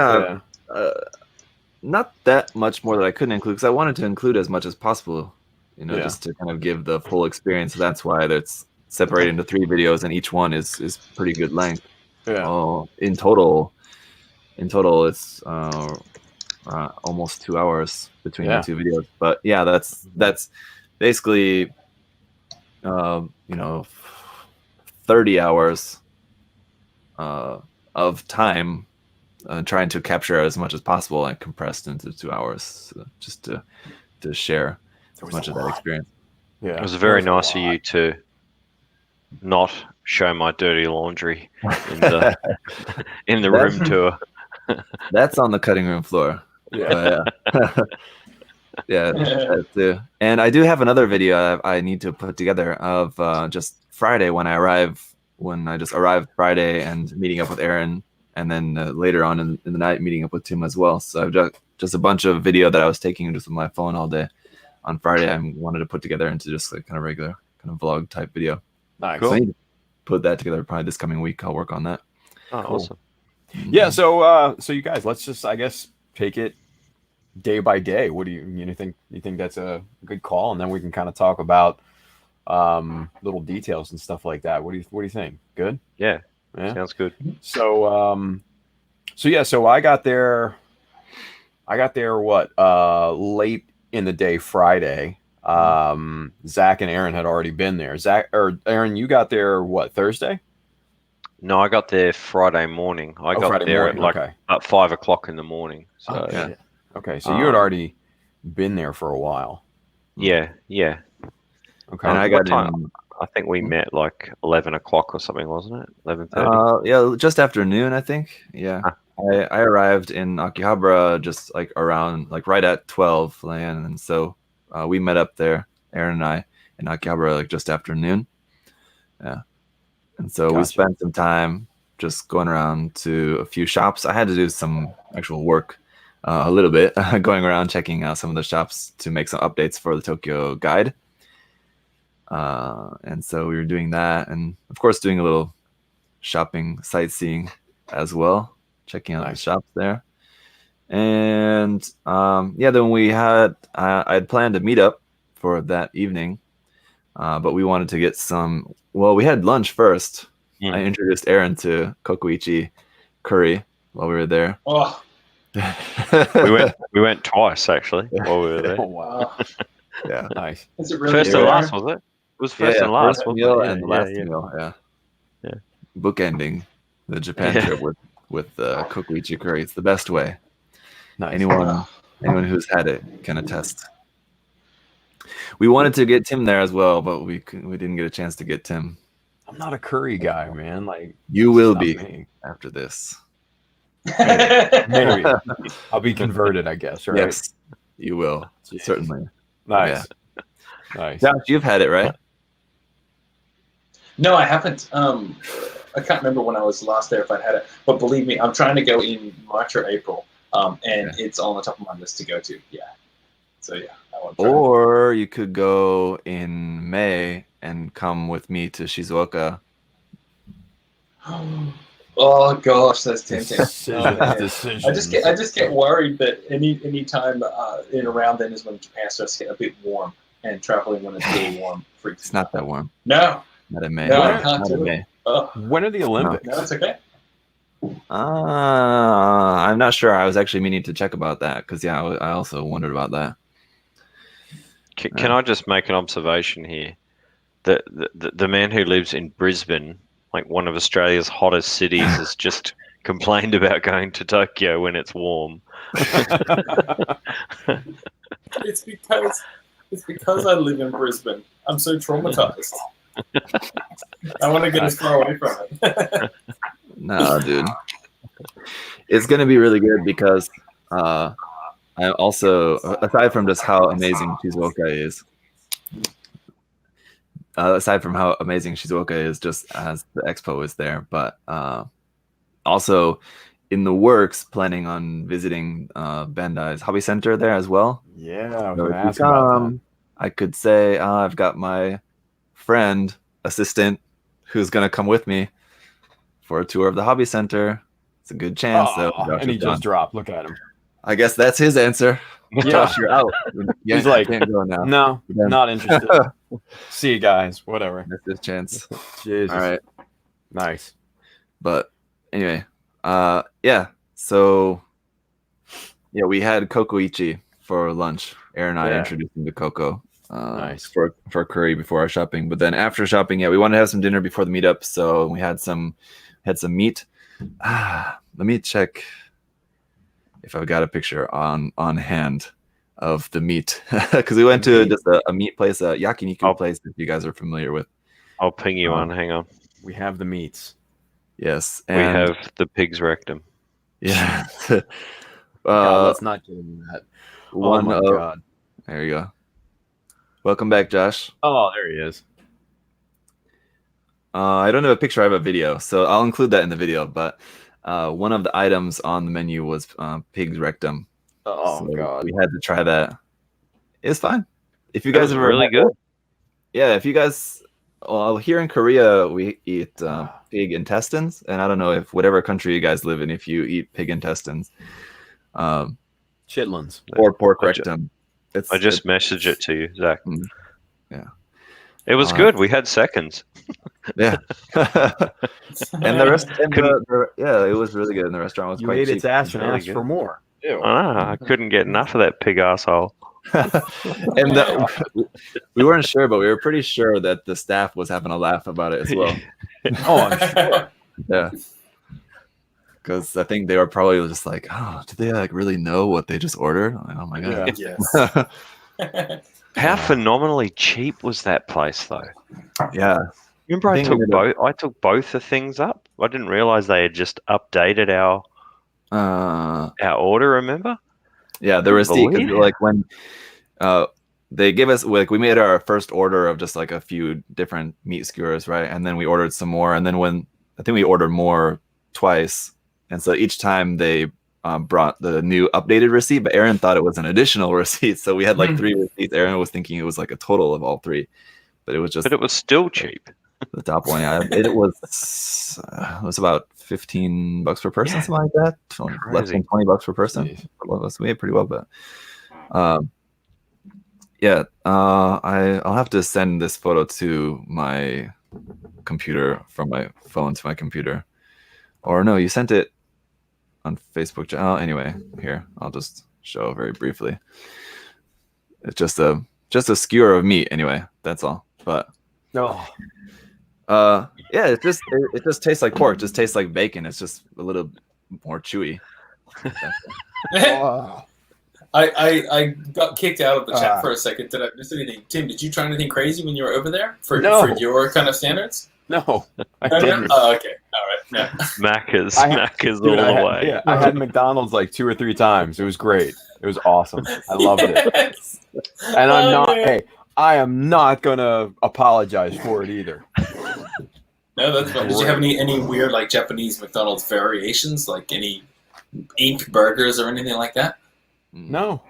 not that much more that I couldn't include because I wanted to include as much as possible, just to kind of give the full experience. So that's why that's separated into 3 videos, and each one is pretty good length. Yeah. In total, it's almost 2 hours between the 2 videos. But yeah, that's basically 30 hours of time trying to capture as much as possible and compressed into 2 hours, just to share as much of that experience. Yeah, it was very nice of you to not show my dirty laundry in the in the room tour. That's on the cutting room floor. Yeah. Yeah, that too. And I do have another video I need to put together of just Friday when I just arrived Friday and meeting up with Aaron, and then later on in the night meeting up with Tim as well. So I've got just a bunch of video that I was taking just with my phone all day on Friday. I wanted to put together into just like kind of regular kind of vlog type video. Nice. So I need to put that together probably this coming week. I'll work on that. Oh, cool. Awesome. Yeah. So you guys, let's just, I guess, take it day by day. What do you think? You think that's a good call? And then we can kind of talk about little details and stuff like that. What do you think? Good? Yeah. Sounds good. So so I got there late in the day Friday. Zach and Aaron had already been there. Aaron, you got there what, Thursday? No, I got there Friday morning. I got Friday there morning, at 5 o'clock in the morning. So Okay, so you had already been there for a while. Yeah. Okay. And I got in, I think we met like 11 o'clock or something, wasn't it? 11:30. Yeah, just after noon, I think. Yeah. I arrived in Akihabara just like around right at 12 land, and so we met up there, Aaron and I, in Akihabara like just after noon. Yeah. And so we spent some time just going around to a few shops. I had to do some actual work a little bit, going around checking out some of the shops to make some updates for the Tokyo guide. And so we were doing that, and of course doing a little shopping, sightseeing as well, checking out the shops there. And then we had I had planned a meetup for that evening, but we wanted to get some. Well, we had lunch first. I introduced Aaron to kokuichi curry while we were there. Oh. we went twice actually while we were there. Oh, wow. Yeah, nice. Is it really first and last, was it? It was first and last. First meal and the last meal. Yeah. Bookending the Japan trip with kokuichi curry. It's the best way. Nice. Anyone who's had it can attest. We wanted to get Tim there as well, but we didn't get a chance to get Tim. I'm not a curry guy, man. Like, you will be after this. Maybe. I'll be converted, I guess, right? Yes, you will. Jeez. Certainly. Nice. Yeah. Nice. Josh, you've had it, right? No, I haven't. I can't remember when I was last there if I'd had it. But believe me, I'm trying to go in March or April. And it's on the top of my list to go to. Yeah. So, yeah. I want to try. Or you could go in May and come with me to Shizuoka. Oh gosh, that's tempting. Decision. I just get worried that any time in around then is when Japan starts to get a bit warm, and traveling when it's really warm freaks. It's not that warm. No. Not in May. No, I can't do it. When are the Olympics? No, it's okay. I'm not sure. I was actually meaning to check about that because I also wondered about that. Can I just make an observation here? The man who lives in Brisbane, like one of Australia's hottest cities, has just complained about going to Tokyo when it's warm. It's because I live in Brisbane. I'm so traumatized. I want to get as far away from it. No, dude. It's going to be really good because I also, aside from just how amazing Shizuoka is, just as the expo is there, but also in the works, planning on visiting Bandai's hobby center there as well. Yeah, I was So going to ask about that. I could say I've got my assistant who's going to come with me for a tour of the hobby center. It's a good chance. And he just dropped. Look at him. I guess that's his answer. Yeah. Josh, you're out. He's like, can't go now. No, not interested. See you guys. Whatever. That's his chance. Jesus. All right. Nice. But anyway, yeah. So yeah, we had Kokoichi for lunch. Aaron and I introduced him to Coco. Nice. For curry before our shopping. But then after shopping, yeah, we wanted to have some dinner before the meetup, so we had some meat. Let me check if I've got a picture on hand of the meat, because we went to just a meat place, a yakiniku place that you guys are familiar with. I'll ping you on. Hang on. We have the meats. Yes, we have the pig's rectum. Yeah. Let's not get into that. Oh my God. There you go. Welcome back, Josh. Oh, there he is. I don't have a picture. I have a video, so I'll include that in the video. But one of the items on the menu was pig's rectum. Oh, so God. We had to try that. It's fine. If you guys are really good. Yeah, if you guys... Well, here in Korea, we eat pig intestines. And I don't know if whatever country you guys live in, if you eat pig intestines. Chitlins. Or pork rectum. I just messaged it to you, Zach. Yeah. It was good. We had seconds. Yeah. And the rest, yeah, it was really good. And the restaurant was quite cheap. You ate its ass and really asked good. for more. Ew. I couldn't get enough of that pig asshole. And we weren't sure, but we were pretty sure that the staff was having a laugh about it as well. Oh, I'm sure. Yeah. Because I think they were probably just like, oh, do they like really know what they just ordered? Like, oh my God. Yeah. Yes. How phenomenally cheap was that place, though? Yeah. Remember, I took both the things up. I didn't realize they had just updated our order. Remember? Yeah, the receipt. Cause, like when they gave us, like, we made our first order of just like a few different meat skewers, right? And then we ordered some more. And then when I think we ordered more twice, and so each time they brought the new updated receipt, but Aaron thought it was an additional receipt. So we had like 3 receipts. Aaron was thinking it was like a total of all 3, but it was just. But it was still cheap. The top one, yeah. It was about $15 per person, something like that. Less than $20 per person. We ate pretty well, but yeah. I'll have to send this photo to my computer from my phone to my computer, or no, you sent it on Facebook. Oh, anyway, here I'll just show very briefly. It's just a skewer of meat. Anyway, that's all. But no. Yeah, it just tastes like pork. It just tastes like bacon. It's just a little more chewy. I got kicked out of the chat for a second. Did I miss anything? Tim, did you try anything crazy when you were over there for your kind of standards? No, I didn't. Oh, okay. All right. Yeah. Macca's all the way. Yeah, I had McDonald's like 2 or 3 times. It was great. It was awesome. I loved it. And I'm not. Hey, I am not gonna apologize for it either. No, that's fine. Did you have any weird like Japanese McDonald's variations, like any ink burgers or anything like that? No.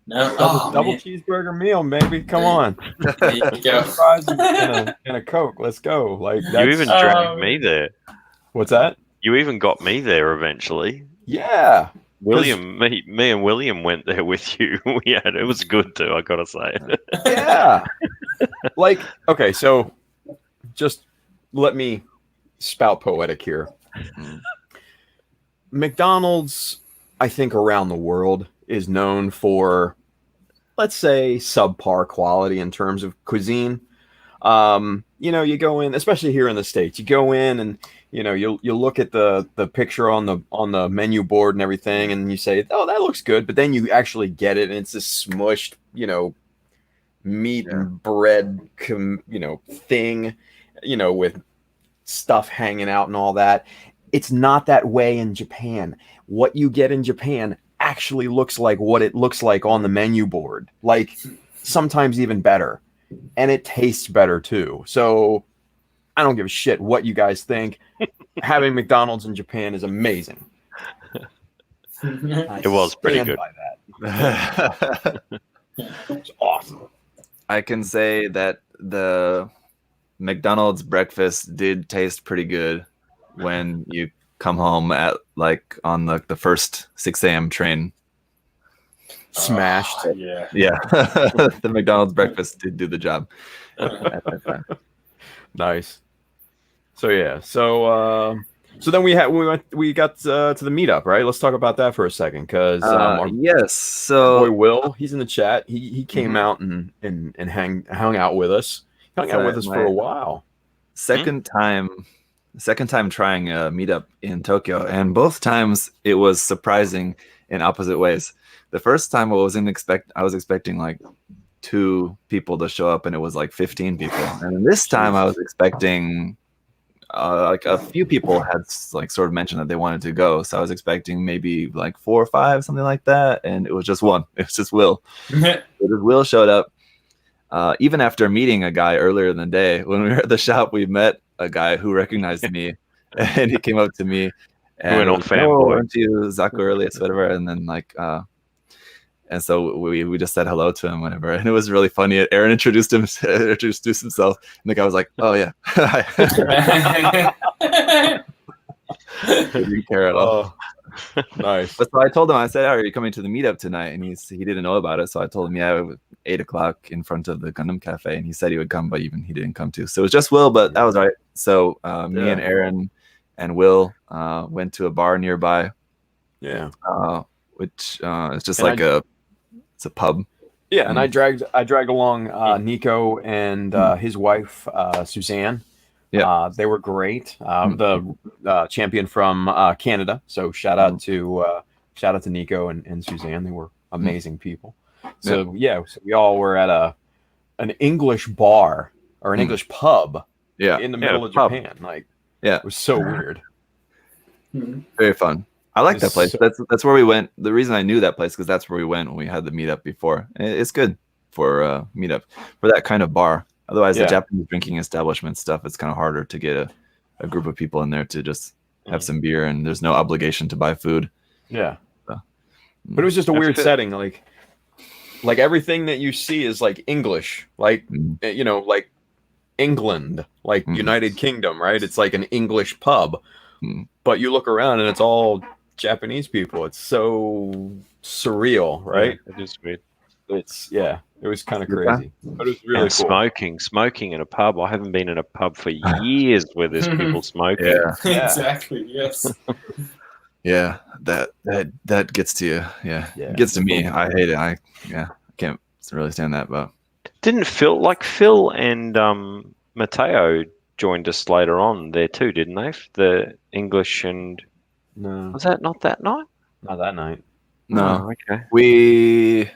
No. Double cheeseburger meal, maybe. Come on. There you go. Fries and a Coke. Let's go. Like you even dragged me there. What's that? You even got me there eventually. Yeah. William, me and William went there with you. It was good too, I gotta say. Yeah. Like, okay, so just let me spout poetic here. McDonald's, I think, around the world is known for, let's say, subpar quality in terms of cuisine. You go in, especially here in the States, you go in and you look at the picture on the menu board and everything, and you say, oh, that looks good, but then you actually get it and it's this smushed, meat and bread, thing, with stuff hanging out and all that. It's not that way in Japan. What you get in Japan actually looks like what it looks like on the menu board, like sometimes even better, and it tastes better too. So I don't give a shit what you guys think. Having McDonald's in Japan is amazing. It was pretty good. By that. It's awesome. I can say that the McDonald's breakfast did taste pretty good when you come home at like on the first 6 a.m. train. smashed. Yeah. The McDonald's breakfast did do the job. Nice. So yeah, so then we got to the meetup, right? Let's talk about that for a second, because yes, so boy Will, he's in the chat. He came out and hung out with us. Hung out with us for a while. Second time trying a meetup in Tokyo, and both times it was surprising in opposite ways. The first time I was expecting like 2 people to show up, and it was like 15 people. And then this time I was expecting like a few people had like sort of mentioned that they wanted to go, so I was expecting maybe like 4 or 5, something like that, and it was just one. It was just Will. Will showed up. Even after meeting a guy earlier in the day, when we were at the shop, we met a guy who recognized me, and he came up to me and went on fanboy. "Weren't you Zaku earliest, whatever?" And then like, and so we just said hello to him, whatever. And it was really funny. Aaron introduced himself, and the guy was like, "Oh yeah." He didn't care at all. Nice. But so I told him, I said, "Are you coming to the meetup tonight?" And he didn't know about it. So I told him, "Yeah, it was 8 o'clock in front of the Gundam Cafe." And he said he would come, but even he didn't come too. So it was just Will, but that was all right. So me and Aaron and Will went to a bar nearby. Yeah. Which is just like it's a pub. Yeah, and I dragged along Nico and his wife Suzanne. Yeah, they were great. The champion from Canada. So shout out to Nico and Suzanne. They were amazing people. So so we all were at an English bar or an English pub. In the middle of Japan. Like, it was so weird. Very fun. I like that place. That's where we went. The reason I knew that place because that's where we went when we had the meetup before. It's good for meetup for that kind of bar. Otherwise, the Japanese drinking establishment stuff, it's kind of harder to get a group of people in there to just have some beer, and there's no obligation to buy food. Yeah. So, but it was just a weird setting. Like everything that you see is like English, like like England, like United Kingdom, right? It's like an English pub, but you look around and it's all Japanese people. It's so surreal, right? Yeah, it is weird. It was kind of crazy, but it was really cool. Smoking in a pub. I haven't been in a pub for years where there's people smoking. Exactly. Yes. Yeah, that gets to you. Yeah, it gets to me. I hate it. I can't really stand that. But didn't Phil and Mateo joined us later on there too, didn't they? The English and was that not that night? Not that night. No. Oh, okay. We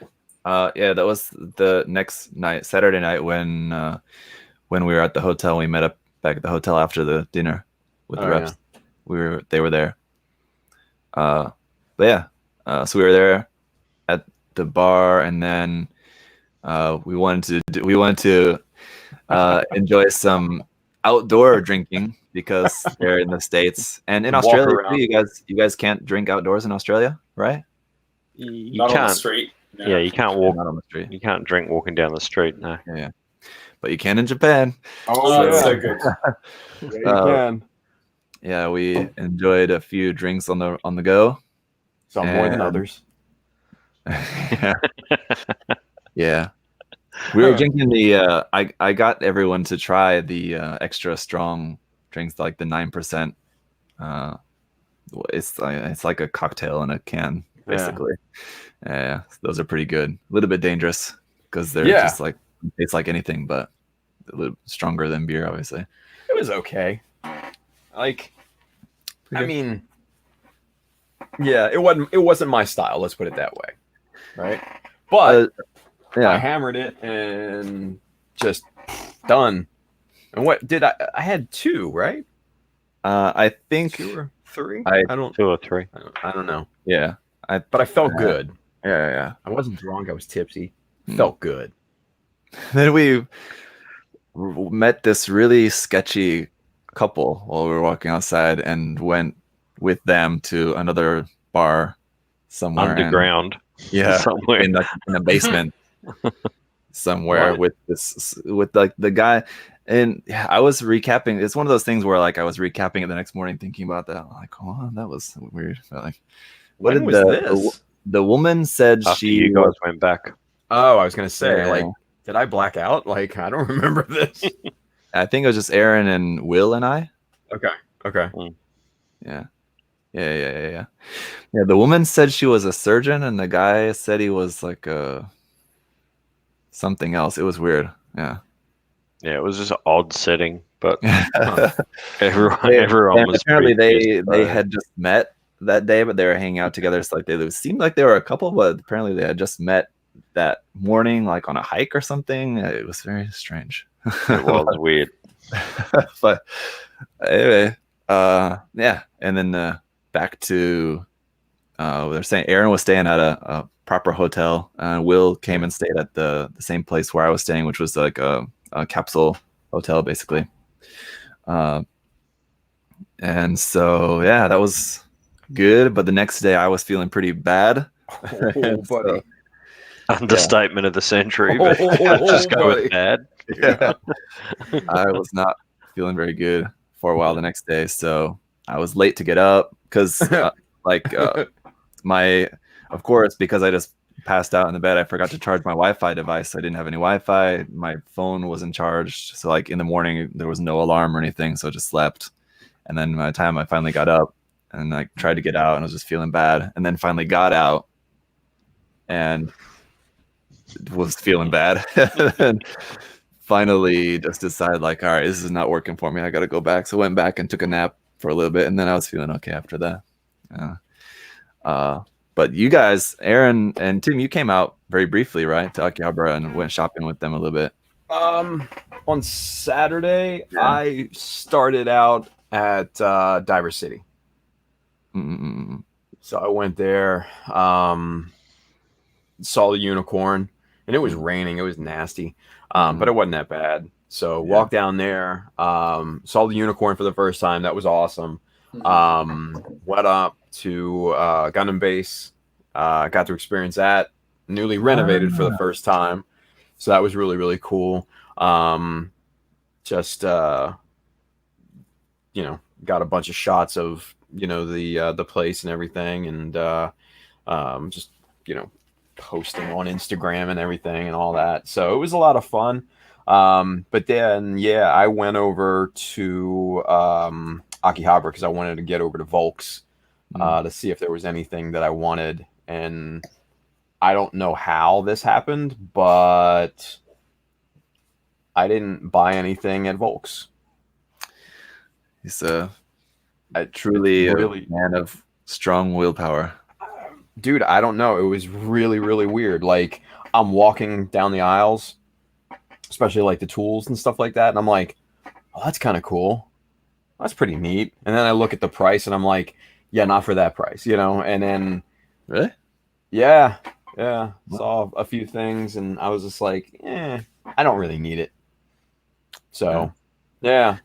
that was the next night, Saturday night, when we were at the hotel. We met up back at the hotel after the dinner with the reps. Yeah. They were there. So we were there at the bar, and then we wanted to enjoy some outdoor drinking because they're in the States, and in Australia too, you guys can't drink outdoors in Australia, right? You Not can't. on the street. No. Yeah, you can't walk on the street. You can't drink walking down the street. No. Yeah. But you can in Japan. Oh, that's so good. You can. Yeah, we enjoyed a few drinks on the go. Some more than others. Yeah. We were drinking the I got everyone to try the extra strong drinks, like the 9%. It's like a cocktail in a can, basically. Yeah, those are pretty good. A little bit dangerous because they're just like tastes like anything, but a little stronger than beer, obviously. It was okay. Like, I mean, it wasn't my style. Let's put it that way, right? But I hammered it and just done. And what did I had 2, right? I think 2 or 3. I don't 2 or 3. I don't know. Yeah, but I felt good. Yeah. I wasn't drunk. I was tipsy. Felt good. Then we met this really sketchy couple while we were walking outside, and went with them to another bar somewhere underground. Somewhere in a basement somewhere with like the guy. And I was recapping. It's one of those things where like I was recapping it the next morning, thinking about that. I'm like, oh, that was weird. But, like, when was this? The woman said After you guys went back. Oh, I was gonna say, Yeah. like, did I black out? Like, I don't remember this. I think it was just Aaron and Will and I. Okay. Yeah. Yeah. The woman said she was a surgeon, and the guy said he was like something else. It was weird. Yeah. Yeah, it was just an odd setting, but Everyone everyone was apparently pretty pissed, they had just met that day, but they were hanging out together. So like they seemed like they were a couple, but apparently they had just met that morning, like on a hike or something. It was very strange. It was weird. But anyway, yeah, and then back to they're saying Aaron was staying at a proper hotel. Will came and stayed at the same place where I was staying, which was like a capsule hotel, basically. And so yeah, that was good. But the next day I was feeling pretty bad. Oh, buddy. Understatement of the century, but just go with bad. Yeah. I was not feeling very good for a while the next day, so I was late to get up because of course, because I just passed out in the bed, I forgot to charge my Wi-Fi device. I didn't have any Wi-Fi. My phone wasn't charged, so like in the morning there was no alarm or anything, so I just slept. And then by the time I finally got up and like tried to get out, and I was just feeling bad, and then finally got out and was feeling bad. And finally just decided like, all right, this is not working for me. I got to go back. So I went back and took a nap for a little bit, and then I was feeling okay after that. But you guys, Aaron and Tim, you came out very briefly, right, to Akihabara and went shopping with them a little bit. On Saturday, Yeah. I started out at Diver City. Mm-mm. So I went there, saw the unicorn, and it was raining. It was nasty, but it wasn't that bad. So walked down there, saw the unicorn for the first time. That was awesome. Went up to Gundam base, got to experience that, newly renovated for the first time. So that was really, really cool. Just got a bunch of shots of the place and everything, and just posting on Instagram and everything and all that. So it was a lot of fun. But then I went over to Akihabara because I wanted to get over to Volks to see if there was anything that I wanted, and I don't know how this happened, but I didn't buy anything at Volks. He's truly a man of strong willpower. Dude, I don't know. It was really, really weird. Like, I'm walking down the aisles, especially like the tools and stuff like that, and I'm like, oh, that's kind of cool. That's pretty neat. And then I look at the price and I'm like, yeah, not for that price, And then Really? Yeah. Saw a few things and I was just like, I don't really need it. So yeah.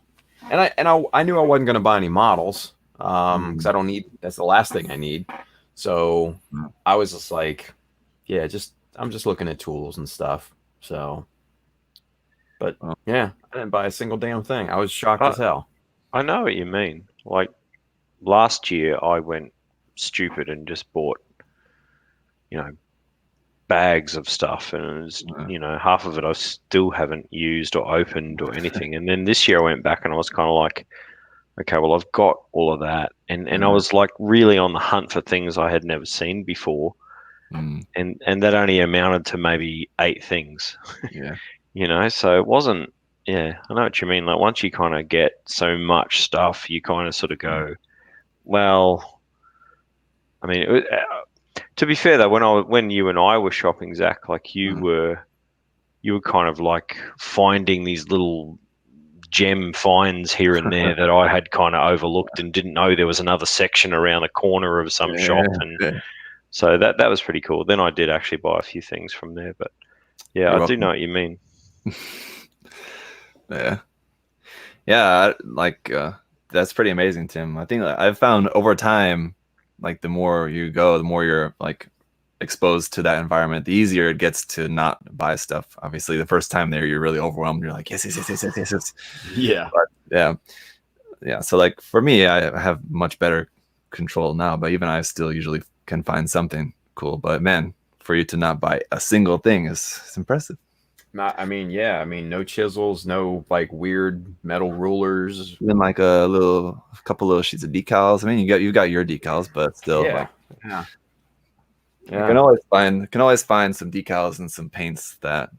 And I knew I wasn't gonna buy any models. Because I don't need, that's the last thing I need. So I was just like, I'm just looking at tools and stuff. So but I didn't buy a single damn thing. I was shocked as hell. I know what you mean. Like last year, I went stupid and just bought, bags of stuff, and it was, half of it I still haven't used or opened or anything. And then this year I went back and I was kind of like, okay, well, I've got all of that, and I was like really on the hunt for things I had never seen before, and that only amounted to maybe 8 things. So it wasn't. Yeah, I know what you mean. Like once you kind of get so much stuff, you kind of sort of go, well, I mean, to be fair though, when you and I were shopping, Zach, like you were kind of like finding these little gem finds here and there that I had kind of overlooked and didn't know there was another section around the corner of some shop, and so that was pretty cool. Then I did actually buy a few things from there, but I do know what you mean. That's pretty amazing, Tim. I think I've found over time, like the more you go, the more you're like exposed to that environment, the easier it gets to not buy stuff. Obviously the first time there you're really overwhelmed, you're like yes. But so like for me, I have much better control now, but even I still usually can find something cool. But man, for you to not buy a single thing is impressive. I mean, no chisels, no like weird metal rulers. Even like a couple little sheets of decals. I mean, you got your decals, but still, Yeah. like, Yeah. you can always find some decals and some paints that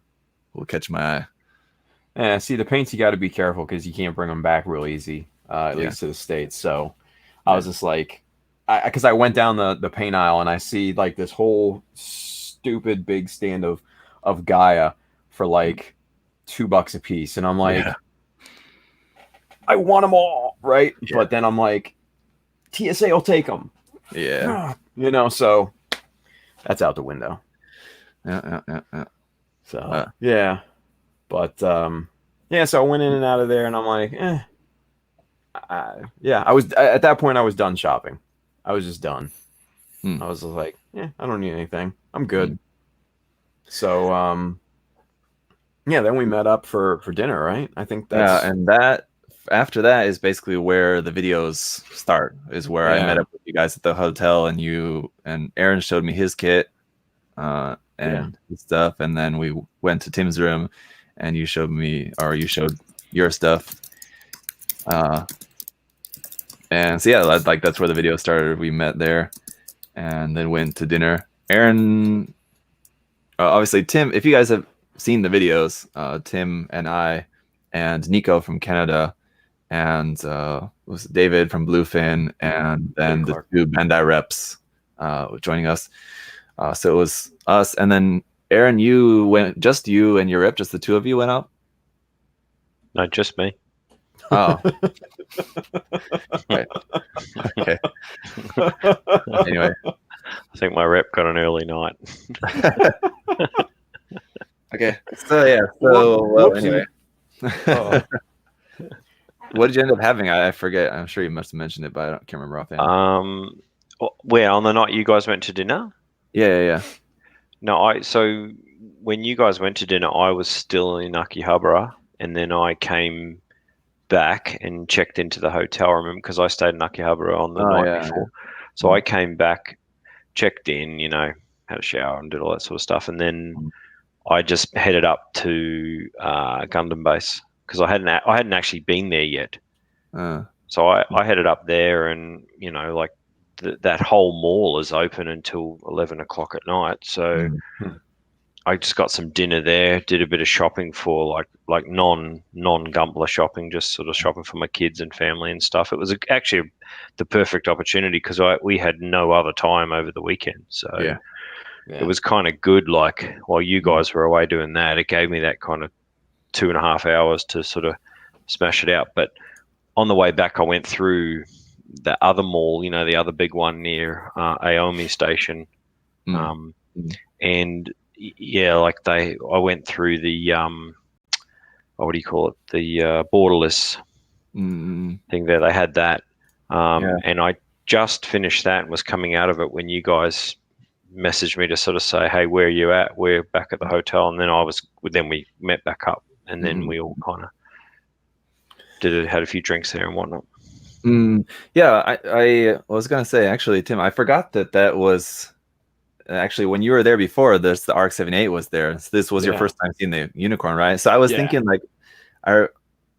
will catch my eye. Yeah. See, the paints you got to be careful because you can't bring them back real easy, at least to the States. So I was just like, because I went down the paint aisle and I see like this whole stupid big stand of Gaia for like $2 a piece, and I'm like, I want them all, right? Yeah. But then I'm like, TSA will take them. Yeah. So that's out the window. Yeah. So but so I went in and out of there, and I'm like, I was at that point I was done shopping. I was just done. I was just like, I don't need anything. I'm good. So then we met up for dinner, right? I think that's and after that is basically where the videos start, is where I met up with you guys at the hotel, and Aaron showed me his kit and stuff, and then we went to Tim's room and you showed your stuff. And so like that's where the video started. We met there and then went to dinner. Aaron, obviously Tim, if you guys have seen the videos, Tim and I and Nico from Canada and was David from Bluefin, and then the two Bandai reps joining us. So it was us, and then Aaron, just you and your rep, just the two of you went up? No, just me. Oh. Right. Okay. Anyway. I think my rep got an early night. Okay. So anyway. What did you end up having? I forget. I'm sure you must have mentioned it, but I can't remember offhand. Where, on the night you guys went to dinner? Yeah. No, so when you guys went to dinner, I was still in Akihabara, and then I came back and checked into the hotel room because I stayed in Akihabara on the night before. So I came back, checked in, had a shower and did all that sort of stuff, and then I just headed up to Gundam base because I hadn't actually been there yet. So I headed up there, and like that whole mall is open until 11 o'clock at night. So I just got some dinner there, did a bit of shopping for like non Gunpla shopping, just sort of shopping for my kids and family and stuff. It was actually the perfect opportunity because we had no other time over the weekend. So it was kind of good. Like while you guys were away doing that, it gave me that kind of 2.5 hours to sort of smash it out. But on the way back, I went through the other mall, the other big one near Aomi Station, and I went through the what do you call it, the borderless thing there. They had that, and I just finished that and was coming out of it when you guys messaged me to sort of say, hey, where are you at? We're back at the hotel. And then we met back up, and then we all kind of had a few drinks there and whatnot. I was gonna say, actually, Tim, I forgot that was actually when you were there before. The ARC-78 was there. So this was your first time seeing the unicorn, right? So I was thinking, like,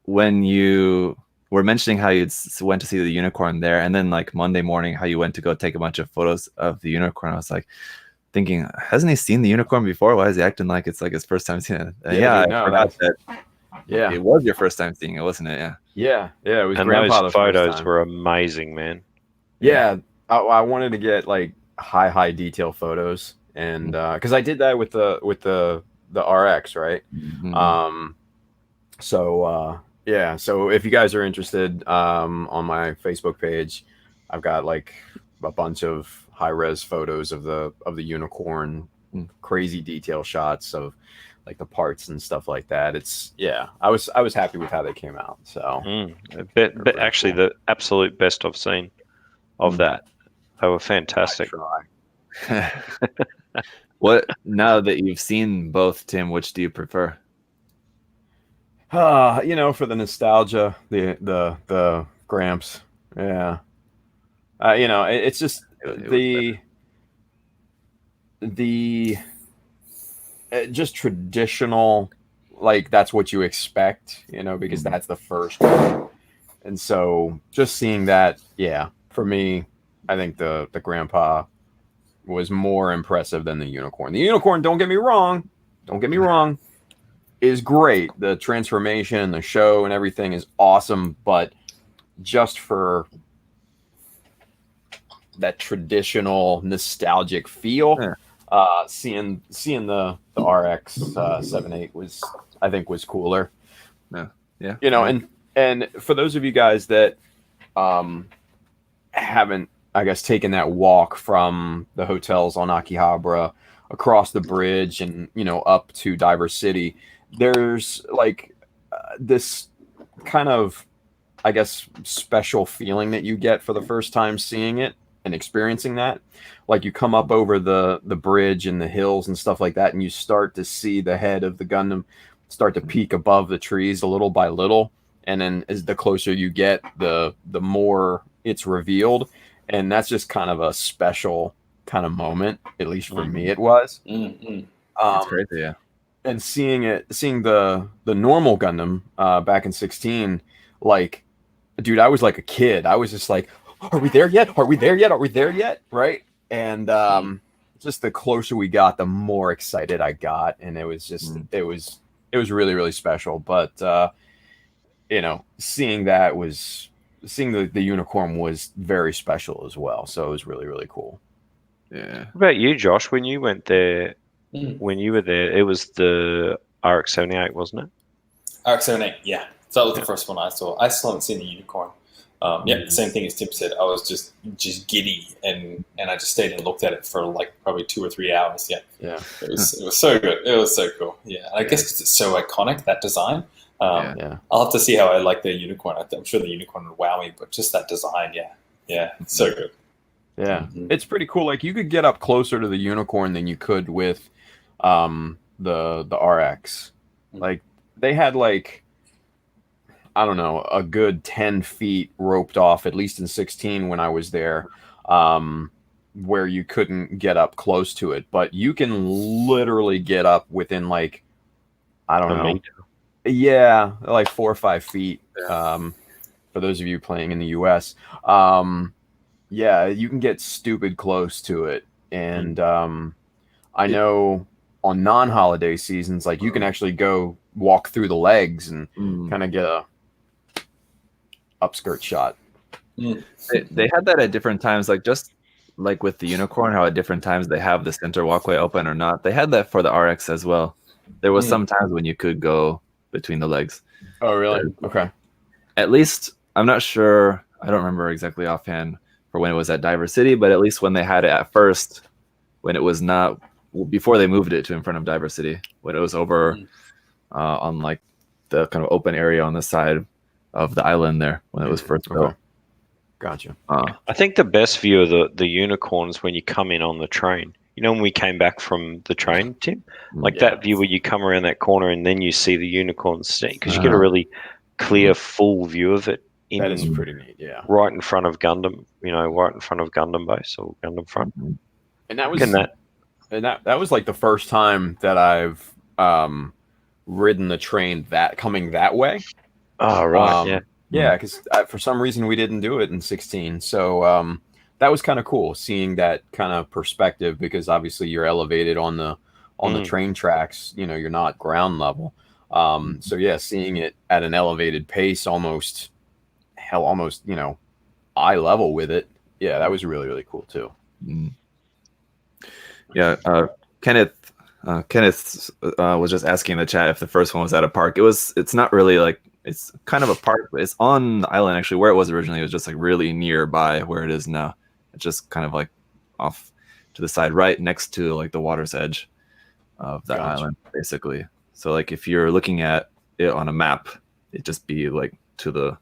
when you were mentioning how you went to see the unicorn there, and then like Monday morning how you went to go take a bunch of photos of the unicorn, I was like thinking, hasn't he seen the unicorn before? Why is he acting like it's like his first time seeing it? I forgot that. Yeah, it was your first time seeing it, wasn't it? Yeah. It was. And Grandpa, those photos were amazing, man. Yeah, I wanted to get like high detail photos, and because I did that with the RX, right? So if you guys are interested, on my Facebook page, I've got like a bunch of high res photos of the unicorn, crazy detail shots of like the parts and stuff like that. I was happy with how they came out. So but actually cool. The absolute best I've seen of that. They were fantastic. What, now that you've seen both, Tim, which do you prefer? For the nostalgia, the Gramps. Yeah. It's just the just traditional, like that's what you expect, because that's the first one. And so just seeing that, yeah, for me, I think the grandpa was more impressive than the unicorn. The unicorn, don't get me wrong, is great. The transformation, the show, and everything is awesome, but just for that traditional nostalgic feel, seeing the RX 78 was, I think, was cooler. Yeah. And for those of you guys that haven't, I guess, taken that walk from the hotels on Akihabara across the bridge and up to Diver City, there's like this kind of, I guess, special feeling that you get for the first time seeing it and experiencing that. Like you come up over the bridge and the hills and stuff like that, and you start to see the head of the Gundam start to peek above the trees a little by little, and then as the closer you get, the more it's revealed, and that's just kind of a special kind of moment. At least for me, it was. It's crazy, yeah. And seeing the normal Gundam back in 16, like, dude, I was like a kid. I was just like, are we there yet? Are we there yet? Are we there yet? Right? And just the closer we got, the more excited I got, and it was just it was really, really special. But seeing the unicorn was very special as well. So it was really, really cool. Yeah. What about you, Josh? When you went there, when you were there, it was the RX-78, wasn't it? RX-78, yeah. So that was the first one I saw. I still haven't seen the unicorn. Same thing as Tim said. I was just giddy, and I just stayed and looked at it for like probably 2 or 3 hours. Yeah. It was so good. It was so cool. Yeah, and I guess because it's so iconic, that design. I'll have to see how I like the unicorn. I'm sure the unicorn would wow me, but just that design, it's so good. Yeah, it's pretty cool. Like you could get up closer to the unicorn than you could with the RX. Like they had like, I don't know, a good 10 feet roped off, at least in 16 when I was there, where you couldn't get up close to it. But you can literally get up within like, I don't know. Yeah, like 4 or 5 feet. For those of you playing in the US. Yeah, you can get stupid close to it. And I know on non-holiday seasons, like you can actually go walk through the legs and kind of get a upskirt shot. They had that at different times, like just like with the unicorn, how at different times they have the center walkway open or not. They had that for the RX as well. There was some times when you could go between the legs. Oh, really? Okay. At least, I'm not sure, I don't remember exactly offhand for when it was at Diver City, but at least when they had it at first, when it was not, before they moved it to in front of Diver City, when it was over on like the kind of open area on the side of the island there, when it was first built. Gotcha. I think the best view of the unicorns when you come in on the train. You know when we came back from the train, Tim? Like that view where you come around that corner and then you see the unicorns, because you get a really clear, full view of it. That is pretty neat, yeah. Right in front of Gundam, right in front of Gundam base or Gundam front. And that was like the first time that I've ridden the train coming that way. Oh, right, Yeah, because for some reason we didn't do it in 16. So that was kind of cool, seeing that kind of perspective, because obviously you're elevated on the train tracks. You're not ground level. So yeah, seeing it at an elevated pace, almost eye level with it. Yeah, that was really, really cool too. Yeah, Kenneth was just asking in the chat if the first one was at a park. It's not really like, it's kind of a park, but it's on the island actually. Where it was originally, it was just like really nearby where it is now. It's just kind of like off to the side, right next to like the water's edge of that island, basically. So like if you're looking at it on a map, it'd just be like to the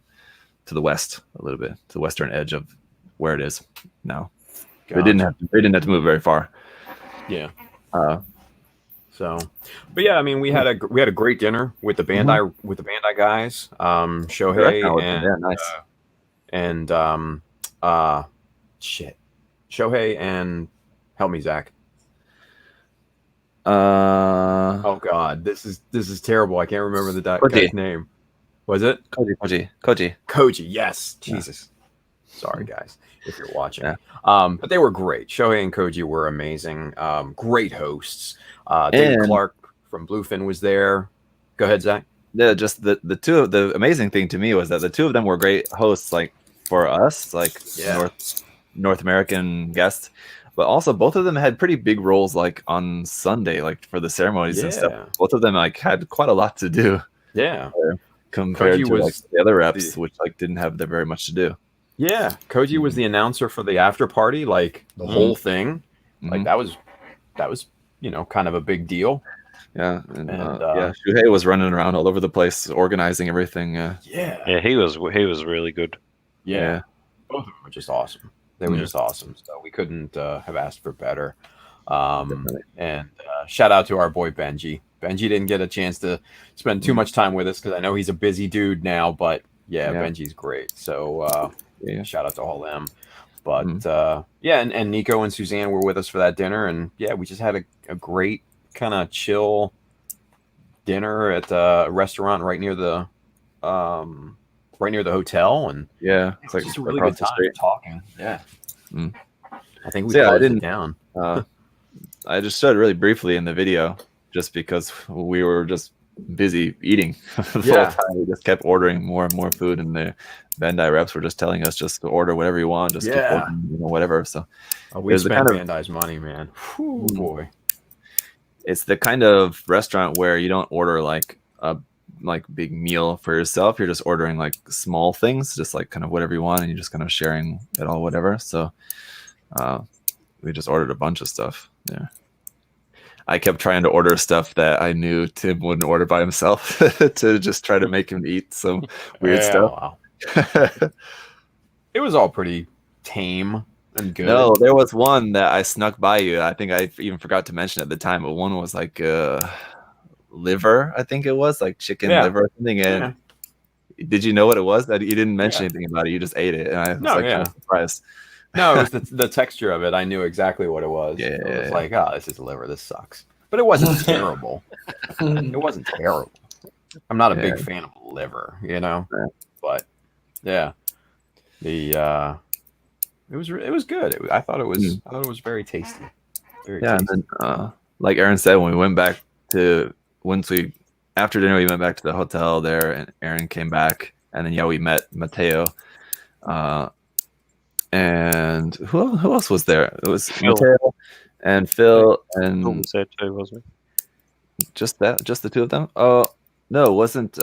west a little bit, to the western edge of where it is now. Gotcha. They didn't have to move very far. Yeah. But yeah, I mean, we had a great dinner with the Bandai guys, Shohei nice. Shohei and help me, Zach. Oh God, this is terrible. I can't remember the guy's name. Was it Koji? Yes. Jesus. Sorry, guys, if you're watching. Yeah. But they were great. Shohei and Koji were amazing. Great hosts. David Clark from Bluefin was there. Go ahead, Zach. Yeah, just the amazing thing to me was that the two of them were great hosts, like for us, like North American guests, but also both of them had pretty big roles, like on Sunday, like for the ceremonies and stuff. Both of them like had quite a lot to do. Yeah, compared to like the other reps, which like didn't have very much to do. Yeah, Koji was the announcer for the after party, like the whole thing. Like that was kind of a big deal. Yeah, and Shuhei was running around all over the place, organizing everything. Yeah, he was really good. Yeah, both of them were just awesome. They were just awesome. So we couldn't have asked for better. And shout out to our boy Benji. Benji didn't get a chance to spend too much time with us because I know he's a busy dude now. But Benji's great. So shout out to all them. But and Nico and Suzanne were with us for that dinner, and we just had a great kind of chill dinner at a restaurant right near the hotel, and it's like just a really good time talking. I think we I didn't down. I just showed really briefly in the video just because we were just busy eating the whole time. We just kept ordering more and more food, and the Bandai reps were just telling us just to order whatever you want, just keep ordering, whatever. So we spent Bandai's money, man. Whew, boy. It's the kind of restaurant where you don't order like a big meal for yourself. You're just ordering like small things, just like kind of whatever you want, and you're just kind of sharing it all, whatever. So we just ordered a bunch of stuff. Yeah. I kept trying to order stuff that I knew Tim wouldn't order by himself to just try to make him eat some weird stuff. Wow. It was all pretty tame and good. No, there was one that I snuck by you. I think I even forgot to mention at the time, but one was like liver. I think it was like chicken liver or something. And did you know what it was? That you didn't mention anything about it. You just ate it, and I was kind of surprised. No, it was the texture of it. I knew exactly what it was. Yeah, it was like, this is liver. This sucks. But it wasn't terrible. It wasn't terrible. I'm not a big fan of liver, But it was good. I thought it was very tasty. Very tasty. And then like Aaron said, when we went back after dinner, we went back to the hotel there, and Aaron came back, and then we met Mateo. And who else was there? It was Phil. Mateo and Phil, and Phil was there too, wasn't it? Just the two of them? Oh no, wasn't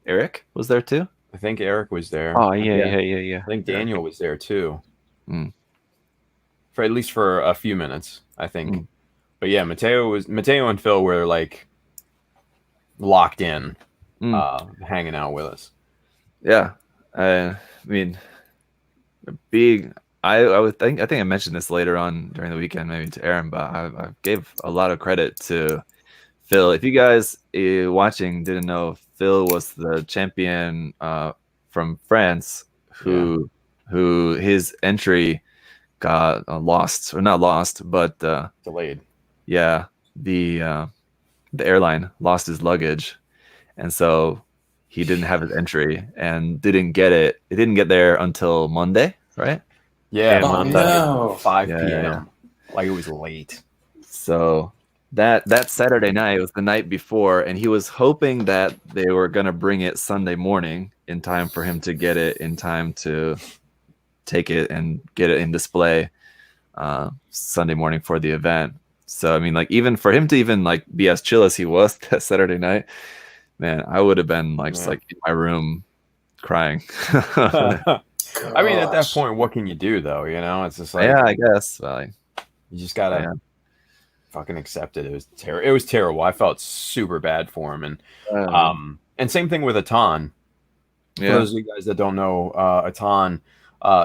Eric was there too? I think Eric was there. Oh yeah. I think Daniel was there too. For at least for a few minutes, I think. But Mateo and Phil were like locked in, hanging out with us. Yeah, I mean, I think I mentioned this later on during the weekend, maybe to Aaron, but I gave a lot of credit to Phil. If you guys watching didn't know, Phil was the champion from France who his entry got lost, or not lost, but delayed. Yeah, the airline lost his luggage, and so he didn't have his entry and didn't get it. It didn't get there until Monday, right? Yeah, Monday, no. 5 p.m. Like it was late. So that Saturday night was the night before, and he was hoping that they were gonna bring it Sunday morning in time for him to get it in time to take it and get it in display Sunday morning for the event. So I mean, like, even for him to even like be as chill as he was that Saturday night, man, I would have been like just like in my room crying. I mean, at that point, what can you do though? It's just like, I guess you just gotta fucking accept it. It was terrible. I felt super bad for him, and same thing with Atan. For those of you guys that don't know, Atan,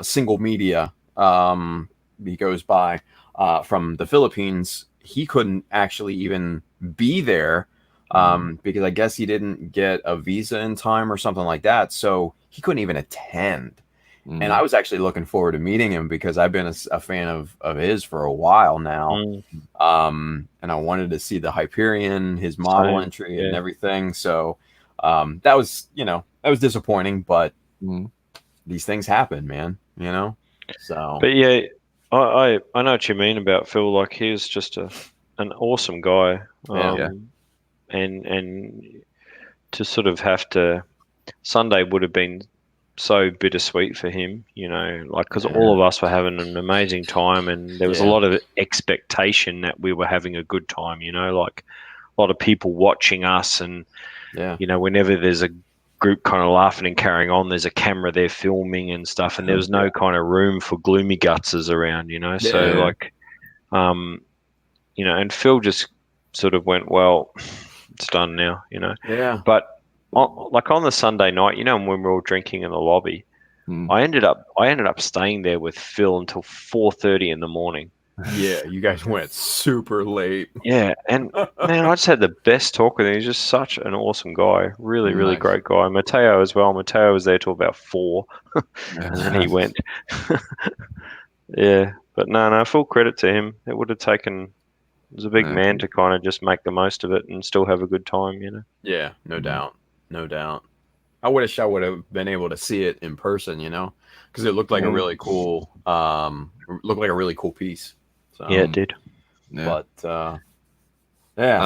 Single Media, he goes by from the Philippines. He couldn't actually even be there because I guess he didn't get a visa in time or something like that. So he couldn't even attend. And I was actually looking forward to meeting him because I've been a fan of his for a while now. And I wanted to see the Hyperion, his model entry and everything. So that was, that was disappointing, but these things happen, man, So But yeah, I know what you mean about Phil. Like, he's just an awesome guy. And to sort of have to, Sunday would have been so bittersweet for him, because all of us were having an amazing time, and there was a lot of expectation that we were having a good time, like a lot of people watching us, and whenever there's a group kind of laughing and carrying on, there's a camera there filming and stuff, and there was no kind of room for gloomy gutses around, so and Phil just sort of went, well, it's done now, but on the Sunday night, when we were all drinking in the lobby, I ended up staying there with Phil until 4:30 in the morning. Yeah, you guys went super late. Yeah, and man, I just had the best talk with him. He's just such an awesome guy, really, really great guy. Matteo as well. Matteo was there till about 4, and then he went. Yeah, but no, full credit to him. It would have taken. It was a big man to kind of just make the most of it and still have a good time, Yeah, no doubt. No doubt. I wish I would have been able to see it in person, because it looked like a really cool, piece. So, yeah, it did. Yeah. But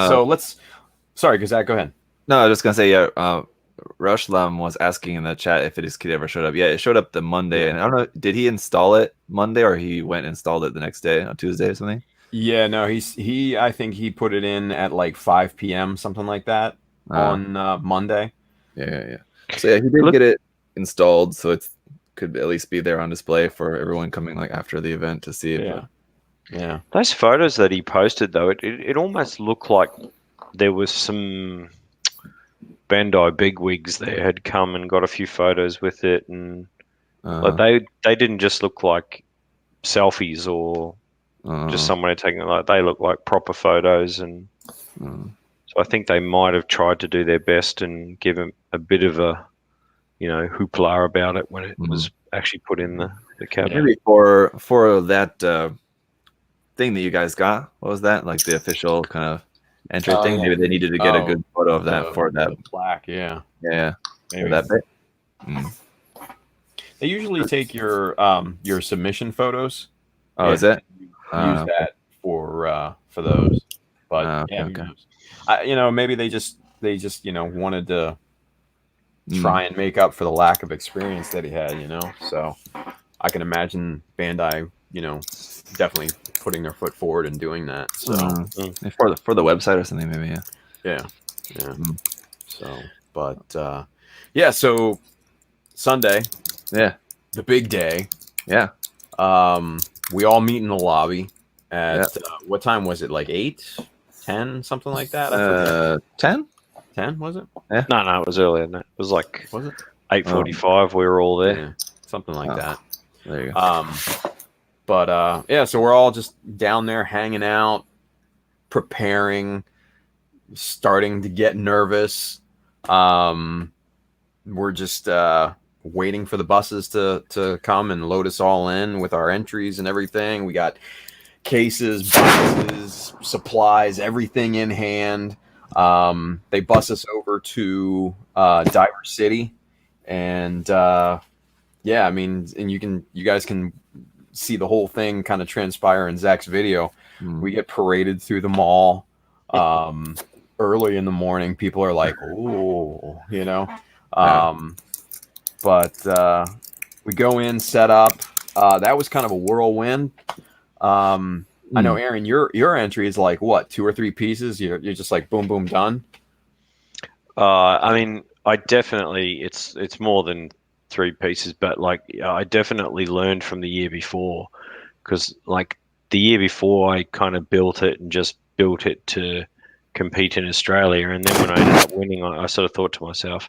so let's. Sorry, Gazette, go ahead. No, I was just gonna say, Rushlam was asking in the chat if his kit ever showed up. Yeah, it showed up the Monday, and I don't know, did he install it Monday or he went and installed it the next day on Tuesday or something? Yeah, no, I think he put it in at like 5 p.m. something like that. On Monday. Yeah. So yeah, he did get it installed, so it could at least be there on display for everyone coming like after the event to see it. Yeah. Those photos that he posted, though, it almost looked like there was some Bandai bigwigs there had come and got a few photos with it, and like they didn't just look like selfies or just someone taking it. Like, they look like proper photos, and so I think they might have tried to do their best and give him a bit of a, hoopla about it when it was actually put in the cabinet. Maybe for that thing that you guys got, what was that? Like the official kind of entry thing? Maybe they needed to get a good photo of that for that plaque. Yeah. Maybe that bit. They usually take your submission photos. Oh, is it? Use that for those. But maybe they just wanted to try and make up for the lack of experience that he had, So I can imagine Bandai, definitely putting their foot forward and doing that. So for the website or something, maybe. Yeah. So, but so Sunday, the big day, we all meet in the lobby at what time was it? Like 8, 10, something like that. 10 was it? Yeah. No, it was earlier than that. It was like, was it 8:45? We were all there, something like that. There you go. But so we're all just down there hanging out, preparing, starting to get nervous. We're just waiting for the buses to come and load us all in with our entries and everything. We got cases, boxes, supplies, everything in hand. They bus us over to Diver City, and and you guys can see the whole thing kind of transpire in Zach's video. We get paraded through the mall early in the morning. People are like, "Ooh," but we go in, set up. That was kind of a whirlwind. I know, Aaron, your entry is like what, 2 or 3 pieces? You're just like boom, boom, done. I definitely it's more than 3 pieces, but like I definitely learned from the year before, because like the year before I kind of built it to compete in Australia, and then when I ended up winning, I sort of thought to myself,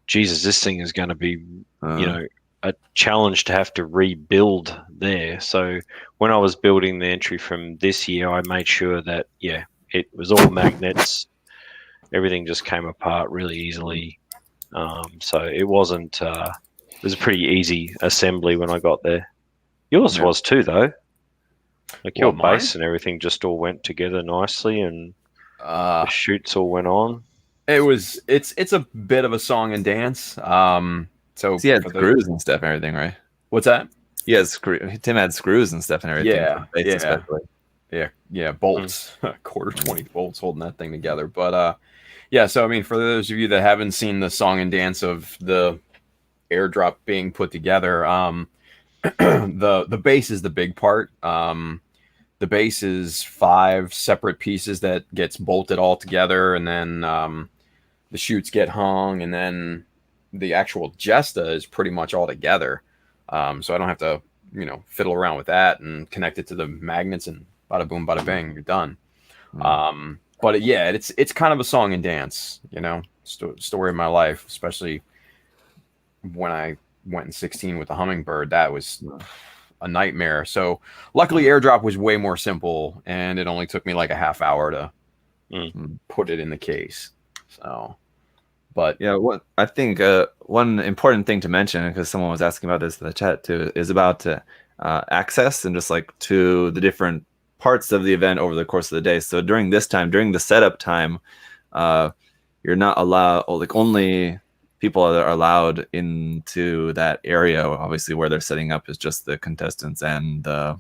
Jesus, this thing is going to be a challenge to have to rebuild there. So when I was building the entry from this year, I made sure that it was all magnets. Everything just came apart really easily. So it wasn't was a pretty easy assembly when I got there. Yours was too, though. Like your bass and everything just all went together nicely, and the shoots all went on. It's a bit of a song and dance. So he had screws and stuff and everything, right? What's that? Yeah, Tim had screws and stuff and everything. Yeah, bolts, quarter 20 bolts holding that thing together. But yeah, so I mean, for those of you that haven't seen the song and dance of the airdrop being put together, the bass is the big part. The bass is 5 separate pieces that gets bolted all together, and then the chutes get hung, and then the actual Jesta is pretty much all together. So I don't have to, fiddle around with that and connect it to the magnets, and bada boom, bada bang, you're done. But yeah, it's kind of a song and dance, story of my life, especially when I went in 16 with the Hummingbird. That was a nightmare. So luckily airdrop was way more simple, and it only took me like a half hour to put it in the case. So, but yeah, what I think one important thing to mention, because someone was asking about this in the chat too, is about access and just like to the different parts of the event over the course of the day. So during this time, during the setup time, you're not allowed, like only people that are allowed into that area, obviously where they're setting up, is just the contestants and the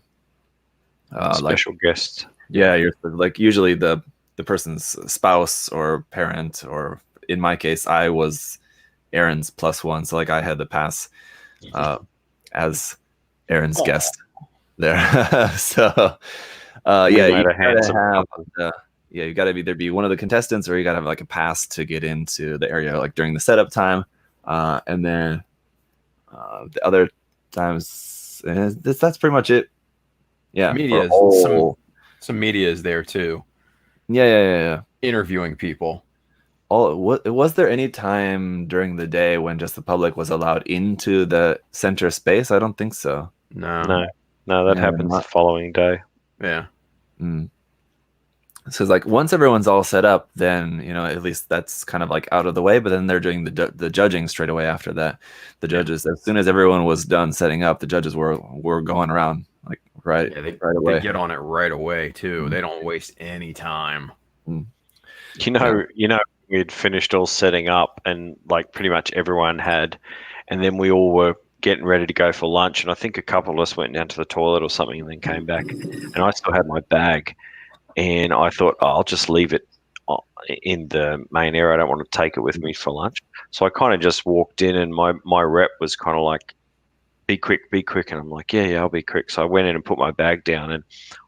special guests. Yeah, you're like usually the person's spouse or parent, or in my case, I was Aaron's +1, so like I had the pass as Aaron's guest there. So you gotta either be one of the contestants, or you gotta have like a pass to get into the area, like during the setup time, and then the other times that's pretty much it. Yeah, media some media is there too. Yeah. Interviewing people. Was there any time during the day when just the public was allowed into the center space? I don't think so. No, that happens the following day. Yeah. So it's like once everyone's all set up, then at least that's kind of like out of the way. But then they're doing the judging straight away after that. The judges, as soon as everyone was done setting up, the judges were going around like right away. They get on it right away too. They don't waste any time. We had finished all setting up, and like pretty much everyone had, and then we all were getting ready to go for lunch, and I think a couple of us went down to the toilet or something and then came back, and I still had my bag, and I thought, I'll just leave it in the main area. I don't want to take it with me for lunch. So I kind of just walked in, and my rep was kind of like, be quick. And I'm like, yeah, I'll be quick. So I went in and put my bag down, and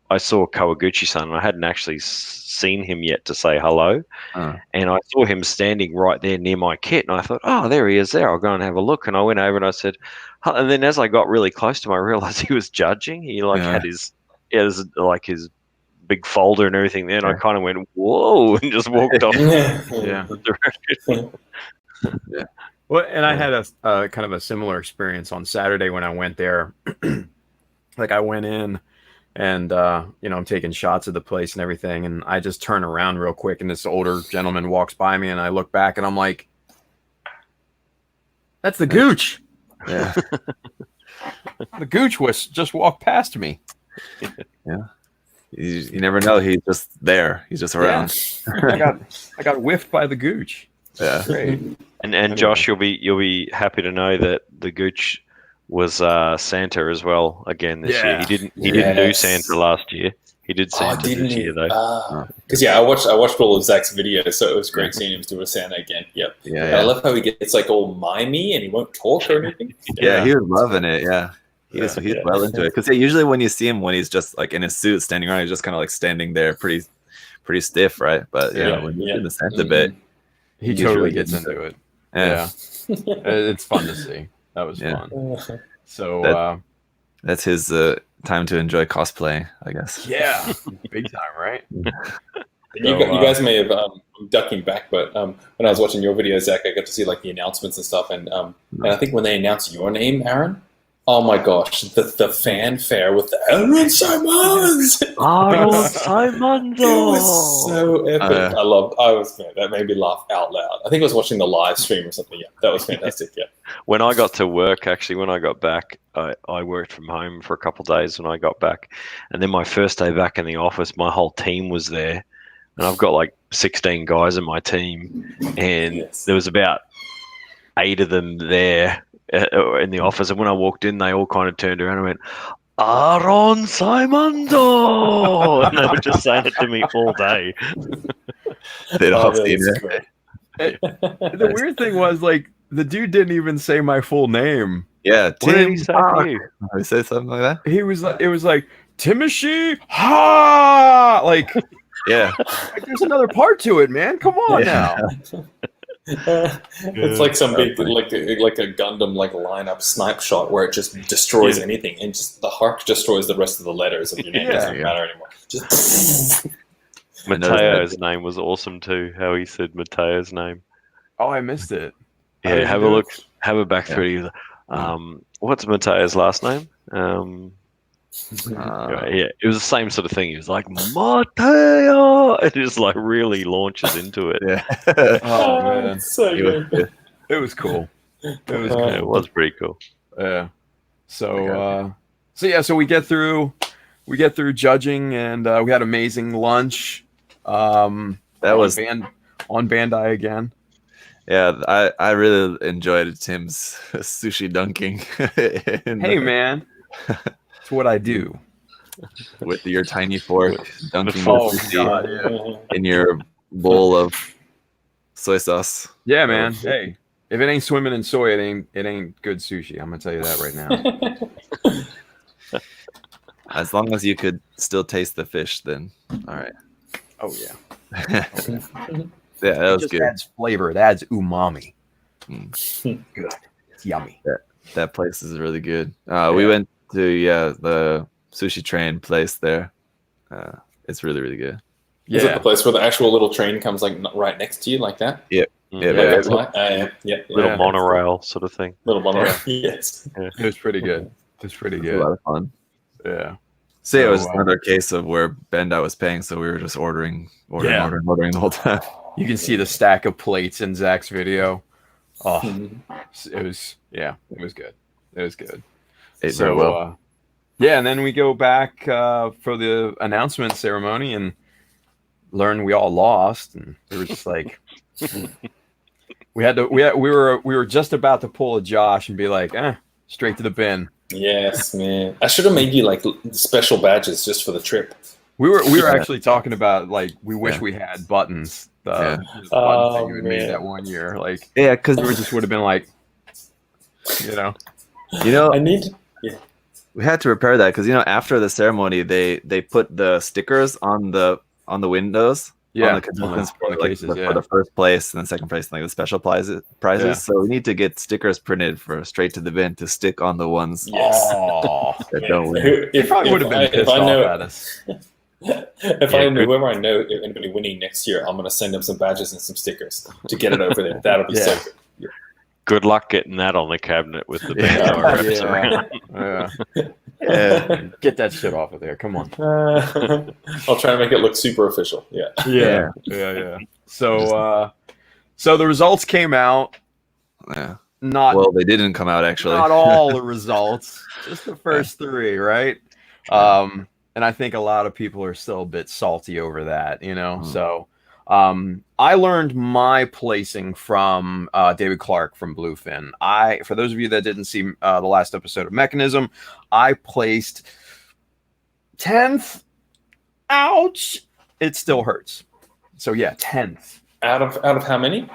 I saw Kawaguchi-san, and I hadn't actually seen him yet to say hello. And I saw him standing right there near my kit, and I thought, there he is there. I'll go and have a look. And I went over and I said, and then as I got really close to him, I realized he was judging. He had his big folder and everything there, and I kind of went, whoa, and just walked off. Yeah. Well, and I had a kind of a similar experience on Saturday when I went there. Like I went in, and I'm taking shots of the place and everything, and I just turn around real quick, and this older gentleman walks by me, and I look back, and I'm like, that's the Gooch. Yeah. The Gooch was just walked past me. Yeah. You never know. He's just there. He's just around. Yeah. I got whiffed by the Gooch. Yeah. Great. And anyway. Josh, you'll be happy to know that the Gooch was Santa as well again this year. He didn't do Santa last year. He did Santa this year though. Because I watched all of Zach's videos, so it was great seeing him do a Santa again. Yep. Yeah. I love how he gets like all mimey and he won't talk or anything. Yeah, he was loving it. Yeah. He's well into it. Because usually when you see him when he's just like in his suit standing around, he's just kind of like standing there pretty stiff, right? But when you're in the Santa bit, he totally gets into it. Yeah. It's fun to see. That was fun. So that's his time to enjoy cosplay, I guess. Yeah, big time, right? You guys may have I'm ducking back, but when I was watching your video, Zach, I got to see like the announcements and stuff, and I think when they announced your name, Aaron, oh my gosh, the fanfare with the Aaron Simons! Arnold Simons! It was so epic. That made me laugh out loud. I think I was watching the live stream or something. Yeah, that was fantastic. Yeah. when I got to work, actually, when I got back, I worked from home for a couple of days when I got back. And then my first day back in the office, my whole team was there. And I've got like 16 guys in my team. And there was about 8 of them there in the office. And when I walked in, they all kind of turned around and went, Aaron Simondo! And they were just saying it to me all day. They'd all seen it. The weird thing was, like, the dude didn't even say my full name. Yeah, What did he say to you? Did he say something like that? He was like, it was like, Timishi, ha! Like, Yeah. like, there's another part to it, man. Come on now. It's like some big, like a Gundam like lineup snipe shot where it just destroys anything, and just the Hark destroys the rest of the letters of your name. It doesn't matter anymore. Just Mateo's name was awesome too. How he said Mateo's name. Oh, I missed it. Yeah, have a look. Have a back through. What's Mateo's last name? Yeah, it was the same sort of thing. He was like Mateo. It just like really launches into it. Yeah. Oh man, so good. it was cool. It was Yeah, cool. it was pretty cool. Yeah. So so we get through judging, and we had amazing lunch. That was on Bandai again. Yeah, I really enjoyed Tim's sushi dunking. Hey man, it's what I do. With your tiny fork dunking the Oh sushi god, yeah. in your bowl of soy sauce. Yeah, man. Hey, if it ain't swimming in soy, it ain't good sushi. I'm gonna tell you that right now. As long as you could still taste the fish, then all right. Oh yeah. Yeah, that was just good. adds flavor. It adds umami. Good. It's yummy. That place is really good. We went to the sushi train place there. It's really, really good. Yeah. Is it the place where the actual little train comes like right next to you, like that? Yeah. Little monorail sort of thing. Little monorail. Yes. It was pretty good. It's pretty It was a good. lot of fun. Yeah. So it was another case of where Bandai was paying, so we were just ordering the whole time. You can see the stack of plates in Zach's video. Oh, it was good. It was good. Ate very well. And then we go back for the announcement ceremony and learn we all lost, and it was just like we were just about to pull a Josh and be like, straight to the bin. Yes, man. I should have made you like special badges just for the trip. We were actually talking about like we wish we had buttons. The buttons that you had made that one year, like because we just would have been like, I need. Yeah. We had to repair that because after the ceremony they put the stickers on the windows. Yeah, on the cases, for the first place and the second place, and like the special prizes. Yeah. So we need to get stickers printed for straight to the bin to stick on the ones that don't win. If I would have been pissed off at us. If I know whoever I know anybody winning next year, I'm going to send them some badges and some stickers to get it over there. That'll be so good. Yeah. Good luck getting that on the cabinet with the band. Get that shit off of there. Come on. I'll try to make it look super official. Yeah. So the results came out. Yeah. They didn't come out actually. Not all the results, just the first 3, right? And I think a lot of people are still a bit salty over that, So I learned my placing from David Clark from Bluefin. For those of you that didn't see the last episode of Mechanism, I placed 10th. Ouch! It still hurts. So yeah, 10th. Out of how many?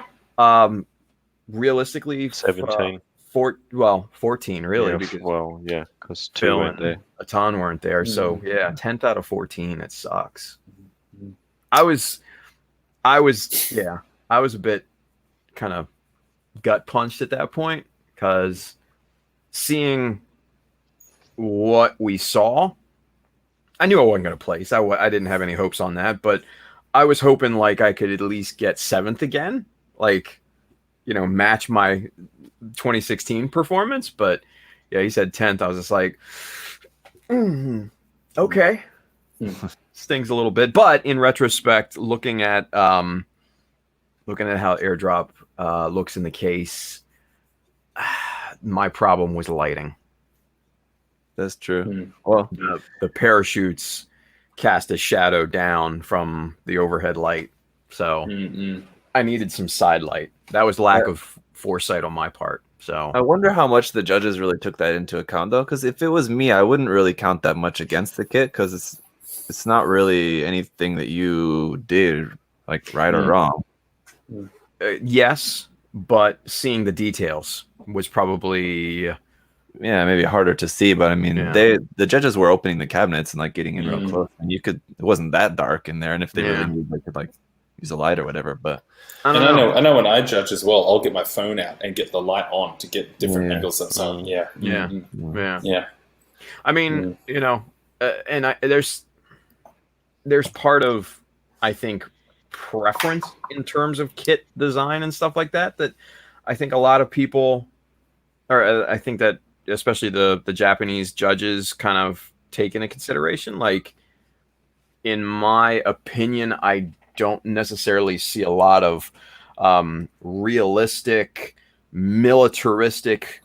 Realistically, 17. 14 really. Because 2 weren't there. A ton weren't there. So 10th out of 14. It sucks. I was a bit kind of gut punched at that point because seeing what we saw, I knew I wasn't going to place. I didn't have any hopes on that, but I was hoping like I could at least get 7th again, like match my 2016 performance. But yeah, he said 10th. I was just like, okay. Stings a little bit, but in retrospect, looking at how airdrop looks in the case, my problem was lighting. That's true. Well, the parachutes cast a shadow down from the overhead light, so I needed some side light. That was lack of foresight on my part. So I wonder how much the judges really took that into account, though, because if it was me, I wouldn't really count that much against the kit, because it's not really anything that you did like right or wrong. Yes, but seeing the details was probably maybe harder to see, but I mean, the judges were opening the cabinets and like getting in real close, and it wasn't that dark in there, and if they really needed, they could like use a light or whatever. But I know when I judge as well, I'll get my phone out and get the light on to get different angles and so on. Yeah. I mean, you know, and there's part of, I think, preference in terms of kit design and stuff like that I think a lot of people, or I think that especially the Japanese judges kind of take into consideration. Like, in my opinion, I don't necessarily see a lot of realistic, militaristic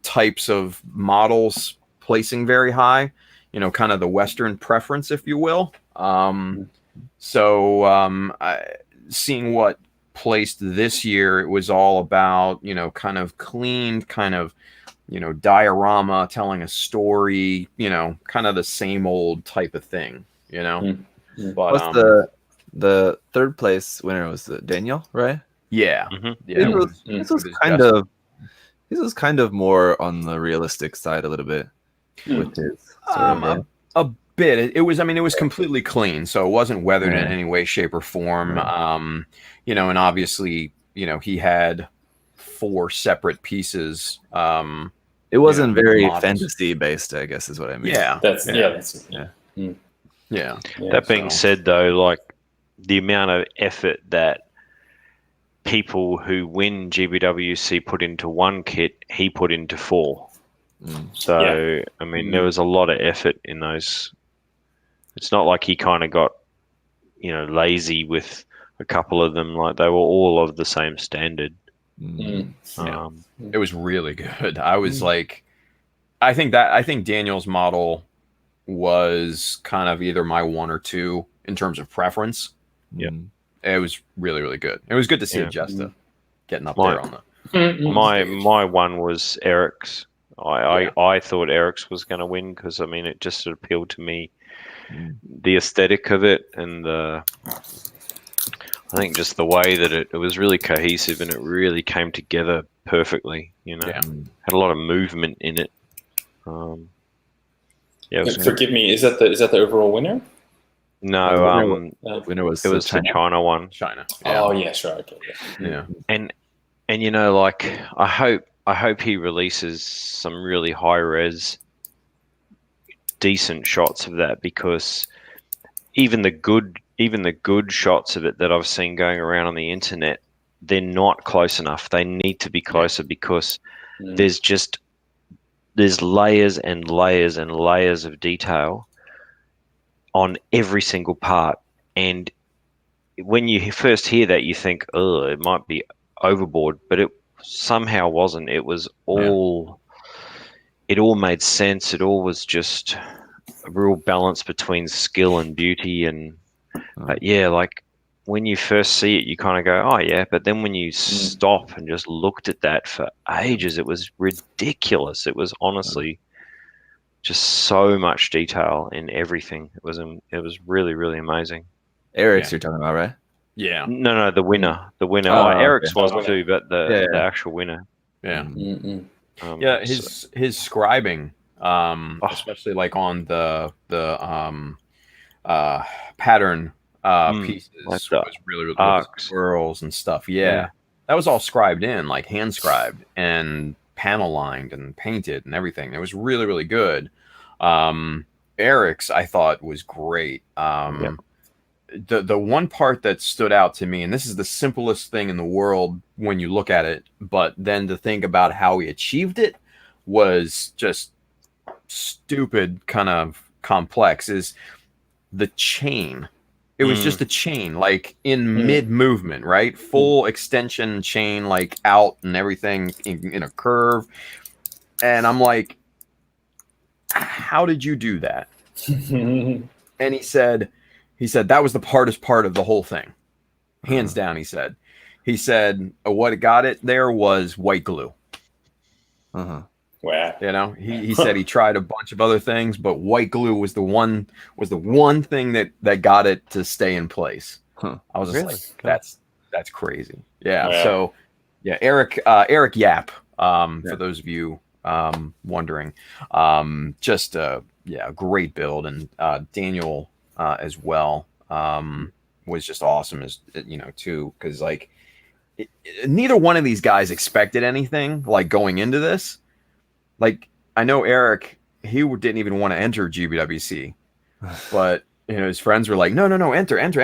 types of models placing very high, you know, kind of the Western preference, if you will. Seeing what placed this year, it was all about, you know, kind of clean, kind of, you know, diorama, telling a story, you know, kind of the same old type of thing, you know. But what's the third place winner was Daniel, right? Yeah. This was kind of more on the realistic side a little bit with his a bit. It was completely clean, so it wasn't weathered in any way, shape, or form. You know, and obviously, you know, he had 4 separate pieces. It wasn't very fantasy based, I guess, is what I mean. That being said, though, like the amount of effort that people who win GBWC put into one kit, he put into 4. So, I mean, there was a lot of effort in those. It's not like he kind of got, you know, lazy with a couple of them. Like, they were all of the same standard. It was really good. I was like, I think Daniel's model was kind of either my 1 or 2 in terms of preference. It was really, really good. It was good to see Jesta getting up there on the. My one was Eric's. I thought Eric's was going to win because, I mean, it just appealed to me, the aesthetic of it, and I think just the way that it was really cohesive and it really came together perfectly. You know, had a lot of movement in it. Forgive me, is that the overall winner? No, winner was the China one. China. Oh yeah, sure. Okay. And you know, like I hope he releases some really high res, decent shots of that, because even the good shots of it that I've seen going around on the internet, they're not close enough. They need to be closer because there's layers and layers and layers of detail on every single part. And when you first hear that, you think, oh, it might be overboard, but it somehow wasn't. It was all, it all made sense. It all was just a real balance between skill and beauty. And like when you first see it, you kind of go, oh yeah, but then when you stop and just looked at that for ages, it was ridiculous. It was honestly just so much detail in everything. It was really, really amazing. Eric's you're talking about, right? Yeah. No, the winner. Eric's was too, but the actual winner. Yeah. His scribing, especially like on the pattern pieces, like was really, really good. Swirls and stuff. Yeah. That was all scribed in, like hand scribed and panel lined and painted and everything. It was really, really good. Eric's, I thought, was great. The one part that stood out to me, and this is the simplest thing in the world when you look at it, but then to think about how he achieved it was just stupid, kind of complex, is the chain It was just a chain, like in mid movement, right? Full extension chain, like out and everything in a curve. And I'm like, how did you do that? And he said that was the hardest part of the whole thing, hands down. He said what got it there was white glue. Wow. You know, he said he tried a bunch of other things, but white glue was the one thing that got it to stay in place. I was just like, that's crazy. Yeah. Wow. So yeah, Eric Yap, for those of you wondering, just a great build, and Daniel as well was just awesome, as you know, too, because like neither one of these guys expected anything like going into this. Like, I know Eric, he didn't even want to enter GBWC, but you know, his friends were like, no, enter. And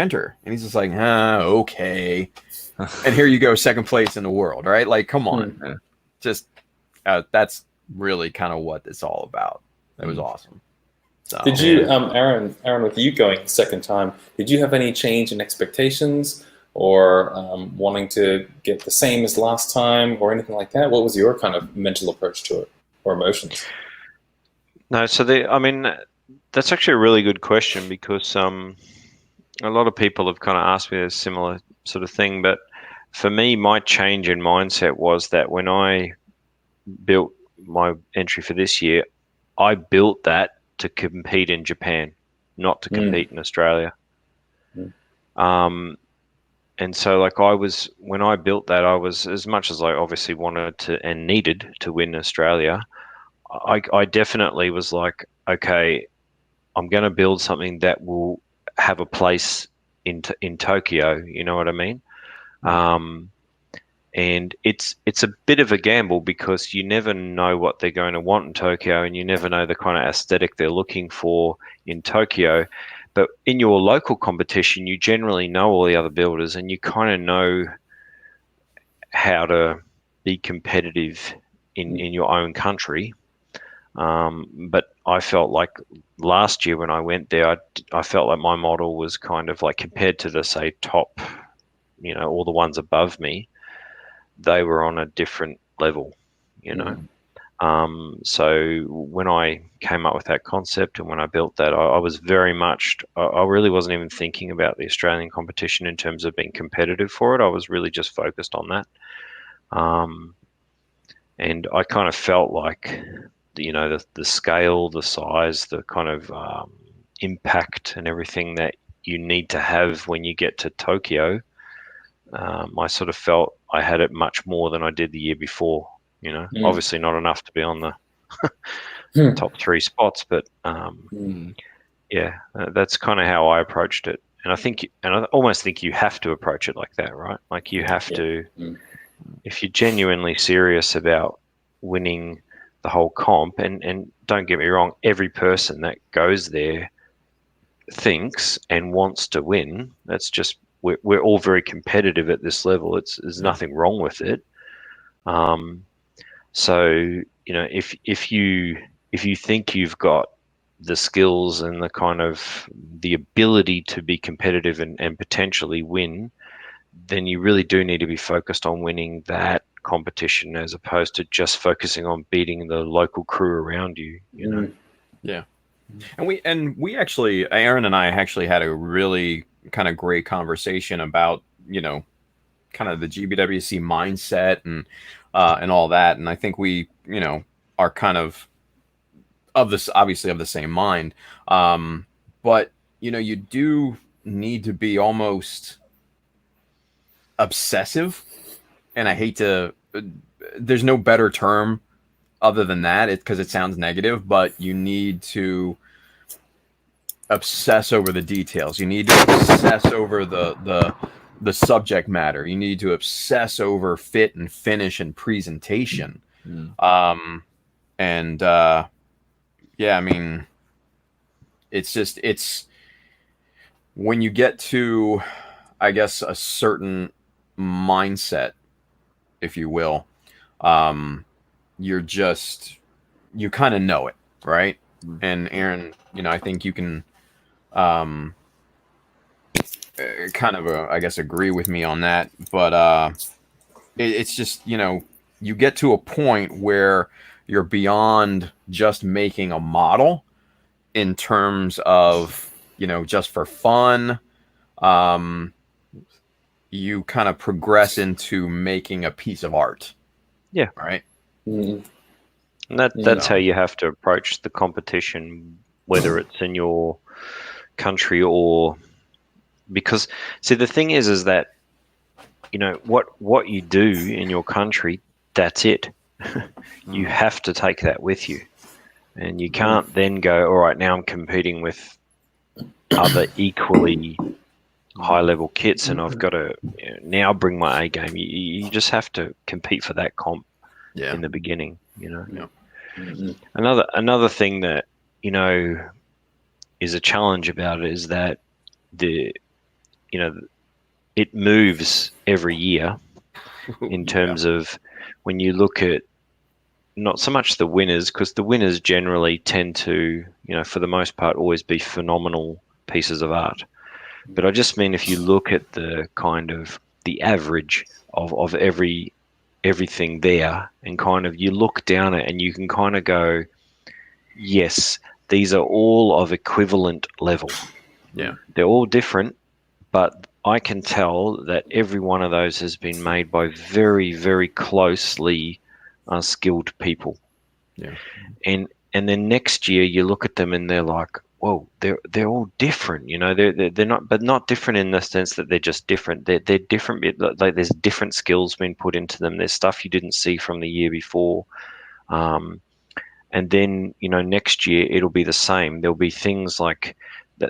he's just like, okay. And here you go, second place in the world, right? Like, come on, man. Just that's really kind of what it's all about. It was awesome. So, did you, Aaron, with you going second time, did you have any change in expectations, or wanting to get the same as last time, or anything like that? What was your kind of mental approach to it, or emotions? No, so that's actually a really good question, because a lot of people have kind of asked me a similar sort of thing. But for me, my change in mindset was that when I built my entry for this year, I built that to compete in Japan, not to compete in Australia. And so, like, when I built that, I was, as much as I obviously wanted to and needed to win Australia, I definitely was like, okay, I'm going to build something that will have a place in Tokyo. You know what I mean? And it's a bit of a gamble, because you never know what they're going to want in Tokyo, and you never know the kind of aesthetic they're looking for in Tokyo. But in your local competition, you generally know all the other builders, and you kind of know how to be competitive in your own country. But I felt like last year when I went there, I felt like my model was kind of like, compared to the, say, top, you know, all the ones above me, they were on a different level, you know. So when I came up with that concept and when I built that, I was very much, I really wasn't even thinking about the Australian competition in terms of being competitive for it. I was really just focused on that. And I kind of felt like, you know, the scale, the size, the kind of impact and everything that you need to have when you get to Tokyo, I sort of felt I had it much more than I did the year before. You know, obviously not enough to be on the top 3 spots, but yeah, that's kind of how I approached it. And I almost think you have to approach it like that, right? Like, you have to, if you're genuinely serious about winning the whole comp, and don't get me wrong, every person that goes there thinks and wants to win. That's just, we're all very competitive at this level. There's nothing wrong with it. So, you know, if you think you've got the skills and the kind of the ability to be competitive and potentially win, then you really do need to be focused on winning that competition, as opposed to just focusing on beating the local crew around you, you know. Yeah. And we actually, Aaron and I actually had a really kind of great conversation about, you know, kind of the GBWC mindset and all that. And I think we, you know, are kind of this, obviously of the same mind. But, you know, you do need to be almost obsessive. And I hate to, there's no better term other than that, because it sounds negative, but you need to obsess over the details. You need to obsess over the subject matter. You need to obsess over fit and finish and presentation. Yeah, I mean, it's when you get to, I guess, a certain mindset, if you will, you kind of know it, right? And Aaron, you know, I think you can kind of, I guess, agree with me on that. But it's just, you get to a point where you're beyond just making a model in terms of, just for fun. You kind of progress into making a piece of art. Yeah. Right. Mm. And that's how you have to approach the competition, whether it's in your country or, because see, the thing is that, what you do in your country, that's it. You have to take that with you, and you can't then go, all right, now I'm competing with other equally high level kits, and I've got to now bring my A game. You just have to compete for that comp in the beginning. Another thing that is a challenge about it is that it moves every year in terms of when you look at not so much the winners, because the winners generally tend to, for the most part, always be phenomenal pieces of art. But I just mean if you look at the kind of the average of everything there, and kind of you look down it and you can kind of go, yes, these are all of equivalent level. Yeah. They're all different, but I can tell that every one of those has been made by very, very closely skilled people. Yeah. And then next year you look at them and they're like, whoa, they're all different. They're not, but not different in the sense that they're just different. They're different. Like there's different skills being put into them. There's stuff you didn't see from the year before. And then, next year it'll be the same. There'll be things like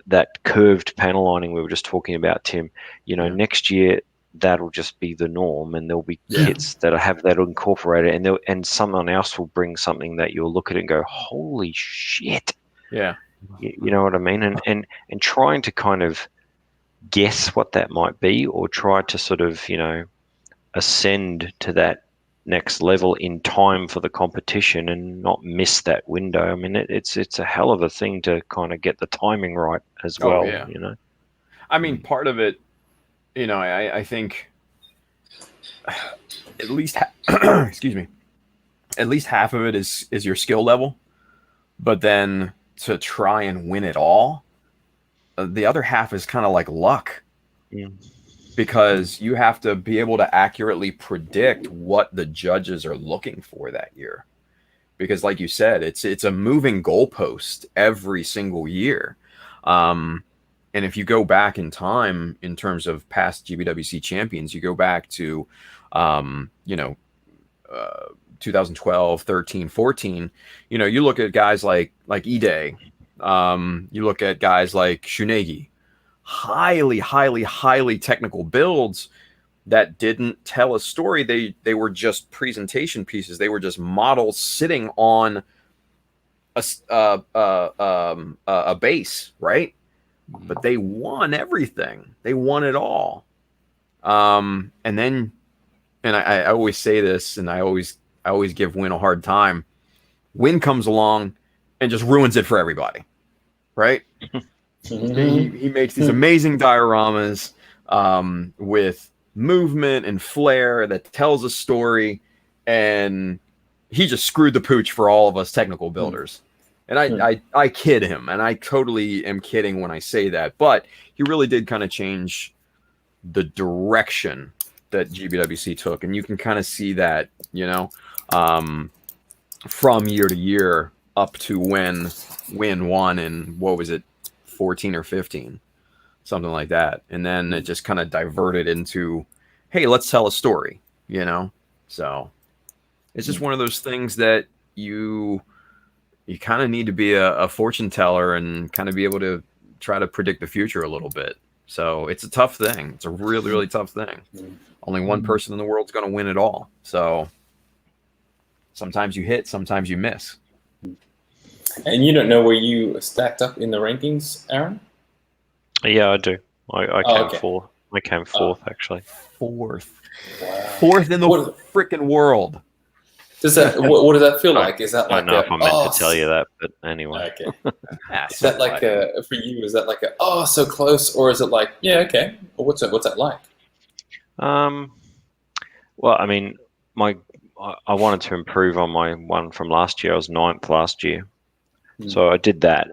that curved panel lining we were just talking about, Tim. Next year that'll just be the norm, and there'll be kits that have that incorporated, and someone else will bring something that you'll look at it and go, holy shit. Yeah. You know what I mean? And trying to kind of guess what that might be, or try to sort of, ascend to that next level in time for the competition and not miss that window. I mean, it's a hell of a thing to kind of get the timing right as well. Yeah. I mean, part of it, I think at least excuse me, at least half of it is your skill level, but then to try and win it all, the other half is kind of like luck. Because you have to be able to accurately predict what the judges are looking for that year. Because like you said, it's a moving goalpost every single year. And if you go back in time in terms of past GBWC champions, you go back to 2012, 13, 14, you look at guys like Ide, you look at guys like Shunegi, highly technical builds that didn't tell a story. They were just presentation pieces. They were just models sitting on a base, right? But they won everything. They won it all. And I always say this, and I always give Win a hard time. Win comes along and just ruins it for everybody, right? He makes these amazing dioramas with movement and flair that tells a story, and he just screwed the pooch for all of us technical builders. And I kid him, and I totally am kidding when I say that, but he really did kind of change the direction that GBWC took, and you can kind of see that, from year to year up to when Win won in, what was it, 14 or 15, something like that. And then it just kind of diverted into, hey, let's tell a story, So it's just one of those things that you kind of need to be a fortune teller and kind of be able to try to predict the future a little bit. So it's a tough thing. It's a really, really tough thing. Only one person in the world's going to win it all. So sometimes you hit, sometimes you miss. And you don't know where you stacked up in the rankings, Aaron? Yeah, I do. I came fourth. I came fourth, actually. Fourth. Wow. Fourth in the freaking world. Does that what does that feel like? Is that I like don't know if I meant to tell you that, but anyway. Okay. Is that like for you? Is that like so close, or is it like okay? Well, what's that like? Well, I mean, I wanted to improve on my one from last year. I was 9th last year, so I did that.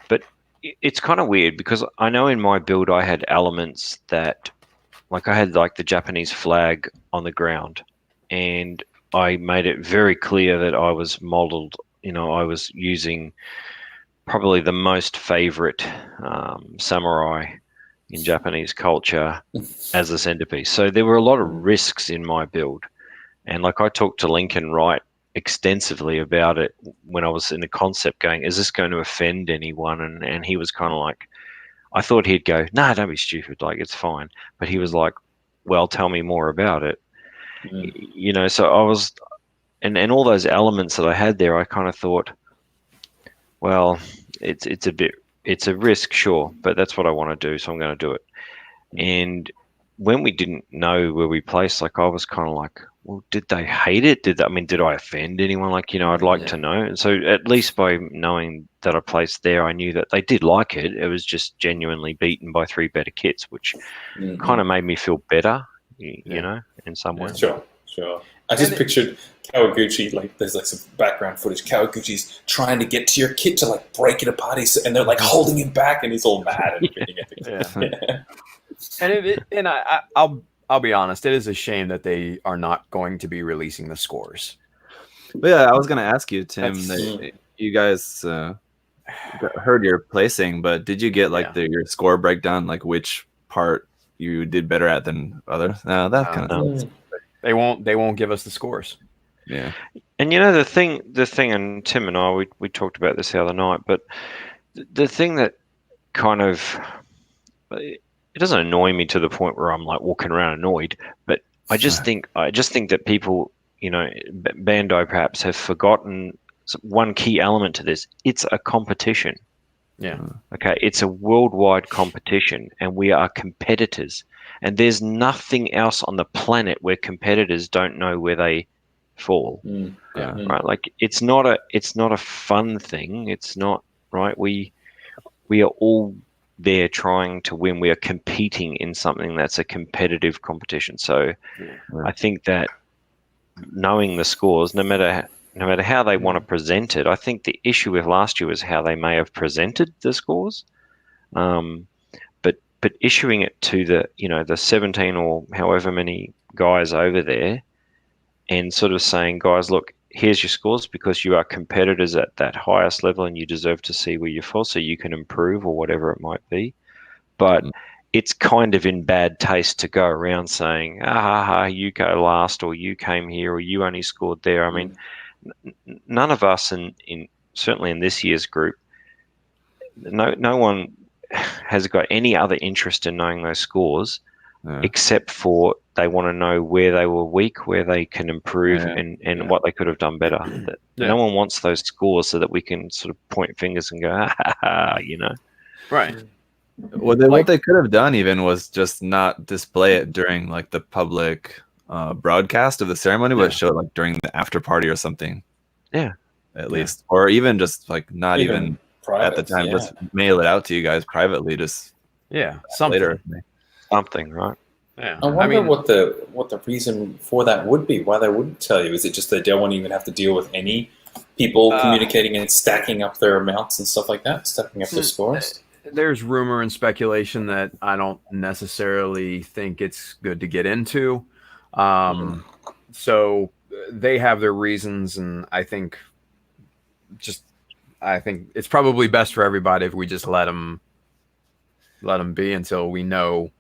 But it's kind of weird because I know in my build I had elements that, like I had like the Japanese flag on the ground, and I made it very clear that I was modeled. I was using probably the most favorite samurai in Japanese culture as a centerpiece. So there were a lot of risks in my build. And like I talked to Lincoln Wright extensively about it when I was in the concept going, is this going to offend anyone? And he was kind of like, I thought he'd go, nah, don't be stupid. Like, it's fine. But he was like, well, tell me more about it. So I was, and all those elements that I had there, I kind of thought, well, it's a risk, sure, but that's what I want to do. So I'm going to do it. And when we didn't know where we placed, like I was kind of like, well, did they hate it? Did I offend anyone? Like, I'd like to know. And so at least by knowing that I placed there, I knew that they did like it. It was just genuinely beaten by 3 better kits, which kind of made me feel better, in some way. Sure. I just pictured Kawaguchi, like there's like some background footage. Kawaguchi's trying to get to your kit to like break it apart, and they're like holding him back, and he's all mad and everything. And I'll be honest, it is a shame that they are not going to be releasing the scores. But yeah, I was going to ask you, Tim, you guys heard your placing, but did you get like your score breakdown, like which part you did better at than others? No, that kind of they won't give us the scores. Yeah. And the thing, and Tim and I, we talked about this the other night, but the thing that kind of, it doesn't annoy me to the point where I'm like walking around annoyed, but I just think that people, Bandai perhaps have forgotten one key element to this. It's a competition. Yeah. Okay. It's a worldwide competition, and we are competitors, and there's nothing else on the planet where competitors don't know where they fall. Right. Like it's not a fun thing. It's not right. We are all there trying to win. We are competing in something that's a competitive competition. So I think that knowing the scores, no matter how they want to present it, I think the issue with last year was how they may have presented the scores. But issuing it to the 17 or however many guys over there and sort of saying, guys, look, here's your scores because you are competitors at that highest level and you deserve to see where you fall so you can improve or whatever it might be. But it's kind of in bad taste to go around saying, you go last, or you came here, or you only scored there. I mean, none of us in certainly in this year's group, no one has got any other interest in knowing those scores except for they want to know where they were weak, where they can improve, and what they could have done better. No one wants those scores so that we can sort of point fingers and go, Right. Well, what they could have done even was just not display it during like the public broadcast of the ceremony, but show it like during the after party or something. Yeah. At least. Or even just like not even private, at the time, just mail it out to you guys privately, just something. Later. Something, right? Yeah. I wonder what the reason for that would be, why they wouldn't tell you. Is it just they don't want to even have to deal with any people communicating and stacking up their amounts and stuff like that, stacking up their scores? There's rumor and speculation that I don't necessarily think it's good to get into. So they have their reasons, and I think it's probably best for everybody if we just let them be until we know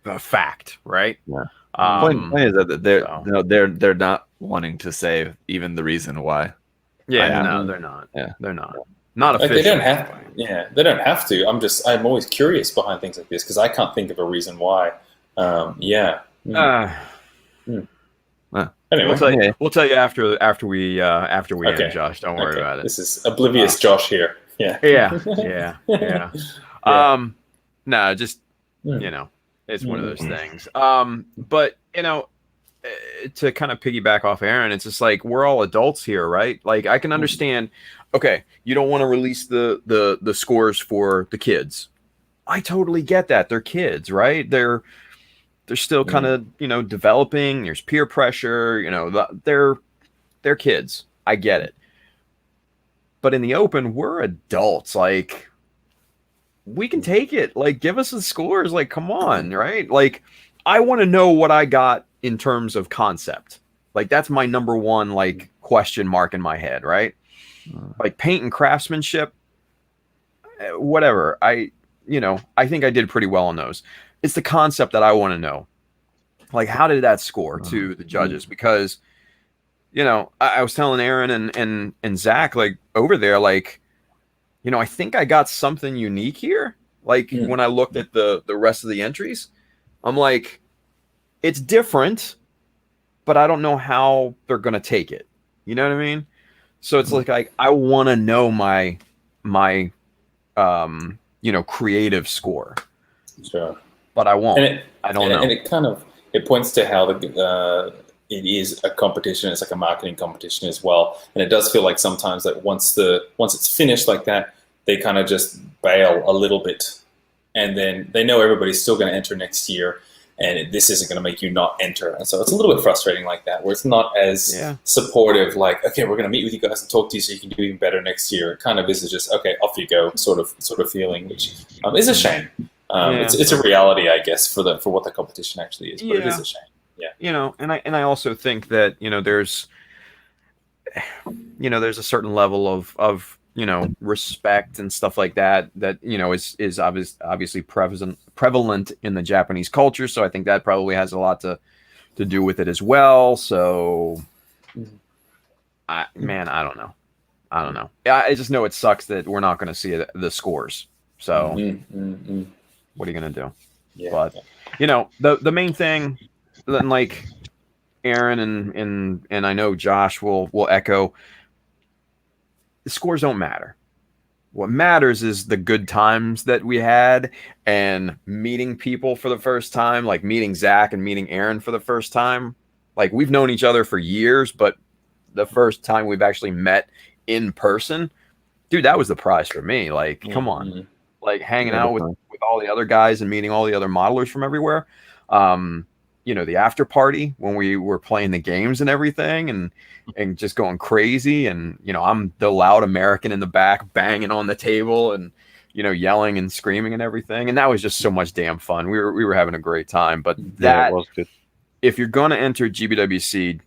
the fact, right? Yeah. Point is that they're not wanting to say even the reason why. Yeah, no, they're not. Yeah, they're not. Not official. They don't have. They don't have to. I'm always curious behind things like this because I can't think of a reason why. Anyway, we'll tell you after we end, Josh. Don't worry about it. This is oblivious Josh here. Yeah. No, just it's one of those things. But to kind of piggyback off Aaron, it's just like we're all adults here, right? Like I can understand. Okay, you don't want to release the scores for the kids. I totally get that. They're kids, right? They're still kind of developing. There's peer pressure. They're kids. I get it. But in the open, we're adults. Like we can take it. Like give us the scores. Like come on, right? Like I want to know what I got in terms of concept. Like that's my number one like question mark in my head, right? Like paint and craftsmanship, whatever. I think I did pretty well on those. It's the concept that I want to know. Like, how did that score to the judges? Because, I was telling Aaron and Zach, like, over there, like, I think I got something unique here. Like, when I looked at the rest of the entries, I'm like, it's different, but I don't know how they're going to take it. You know what I mean? So it's like I want to know my creative score. Sure. But I won't. I don't know. And it points to how it is a competition. It's like a marketing competition as well. And it does feel like sometimes that once it's finished like that, they kind of just bail a little bit, and then they know everybody's still going to enter next year. And this isn't going to make you not enter. And so it's a little bit frustrating like that, where it's not as supportive, like, okay, we're going to meet with you guys and talk to you so you can do even better next year. It kind of is just, okay, off you go sort of feeling, which is a shame. It's a reality, I guess, for what the competition actually is, but it is a shame. Yeah. And I also think that, there's a certain level of respect and stuff like that is obviously prevalent in the Japanese culture. So I think that probably has a lot to do with it as well. So I don't know. I just know it sucks that we're not going to see the scores. So what are you going to do? Yeah. But the main thing, like Aaron and I know Josh will echo, the scores don't matter. What matters is the good times that we had and meeting people for the first time, like meeting Zach and meeting Aaron for the first time. Like we've known each other for years, but the first time we've actually met in person, dude, that was the prize for me. Like, come on, like hanging out with all the other guys and meeting all the other modelers from everywhere. The after party when we were playing the games and everything and just going crazy. And, I'm the loud American in the back banging on the table and, yelling and screaming and everything. And that was just so much damn fun. We were having a great time, but that was good. If you're going to enter GBWC,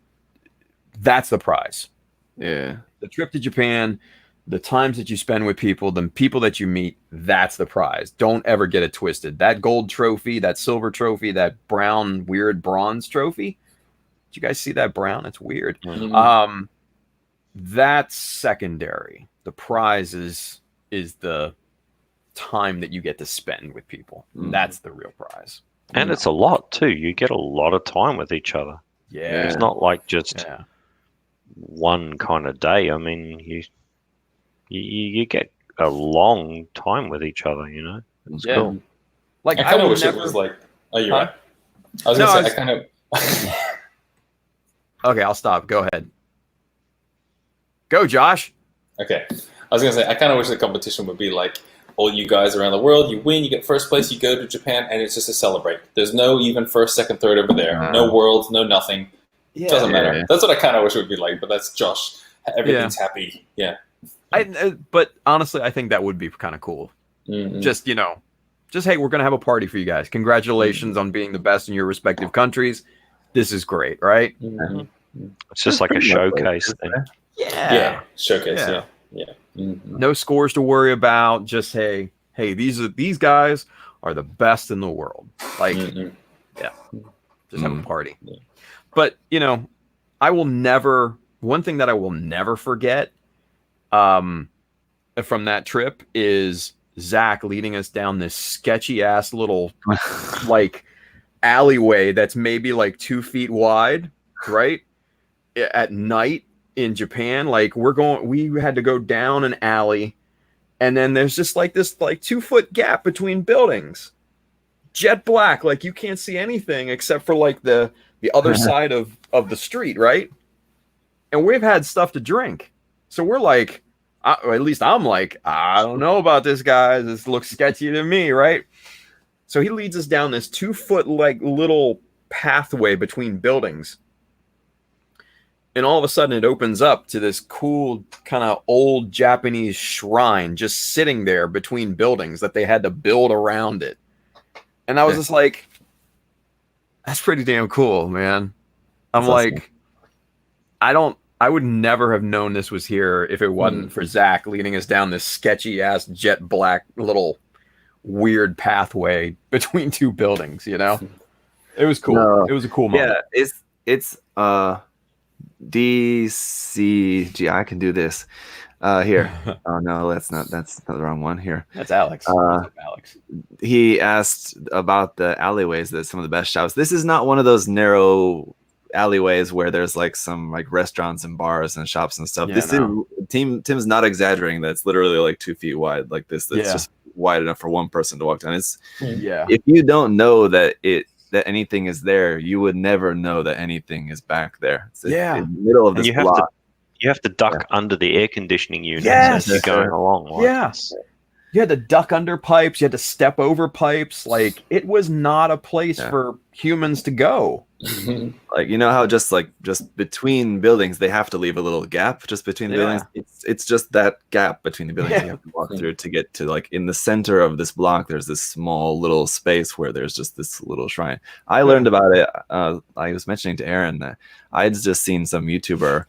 that's the prize. Yeah. The trip to Japan, the times that you spend with people, the people that you meet, that's the prize. Don't ever get it twisted. That gold trophy, that silver trophy, that brown weird bronze trophy. Did you guys see that brown? It's weird. That's secondary. The prize is the time that you get to spend with people. That's the real prize. And it's a lot too. You get a lot of time with each other. Yeah. It's not like just one kind of day. I mean, you get a long time with each other, It's cool. Like I kind of wish it was like, oh, you're right. I was going to say, I kind of... Okay, I'll stop. Go ahead. Go, Josh. Okay. I was going to say, I kind of wish the competition would be like, all you guys around the world, you win, you get first place, you go to Japan, and it's just to celebrate. There's no even first, second, third over there. No worlds, no nothing. Doesn't matter. Yeah. That's what I kind of wish it would be like, but that's Josh. Everything's happy. Yeah. But honestly, I think that would be kind of cool. Just, hey, we're going to have a party for you guys. Congratulations on being the best in your respective countries. This is great, right? It's just like a showcase thing. Yeah. Showcase, yeah. No scores to worry about. Just, hey, these guys are the best in the world. Like, just have a party. Yeah. But, one thing that I will never forget from that trip is Zach leading us down this sketchy ass little like alleyway that's maybe like 2 feet wide, right? At night in Japan, like we had to go down an alley, and then there's just like this like 2 foot gap between buildings, jet black, like you can't see anything except for like the the other side of the street, right? And we've had stuff to drink. So we're like, or at least I'm like, I don't know about this, guys. This looks sketchy to me, right? So he leads us down this 2-foot like little pathway between buildings. And all of a sudden it opens up to this cool kind of old Japanese shrine just sitting there between buildings that they had to build around it. And I was just like, that's pretty damn cool, man. I'm like, awesome. I would never have known this was here if it wasn't for Zach leading us down this sketchy ass jet black little weird pathway between two buildings, you know? It was cool. No. It was a cool moment. Yeah, it's DCG. I can do this. Here. Oh no, that's the wrong one. Here. That's Alex. Alex. He asked about the alleyways, that some of the best shops. This is not one of those narrow alleyways where there's like some like restaurants and bars and shops and stuff. This is Tim's not exaggerating. That's literally like 2 feet wide, like this. That's just wide enough for one person to walk down. It's if you don't know that anything is there, you would never know that anything is back there. It's in the middle of this block. You have to duck under the air conditioning unit as you're going along. Like you had to duck under pipes. You had to step over pipes. Like, it was not a place for humans to go. Like, you know how just between buildings they have to leave a little gap just between the buildings. It's just that gap between the buildings you have to walk through to get to, like, in the center of this block there's this small little space where there's just this little shrine. I learned about it. I was mentioning to Aaron that I'd just seen some YouTuber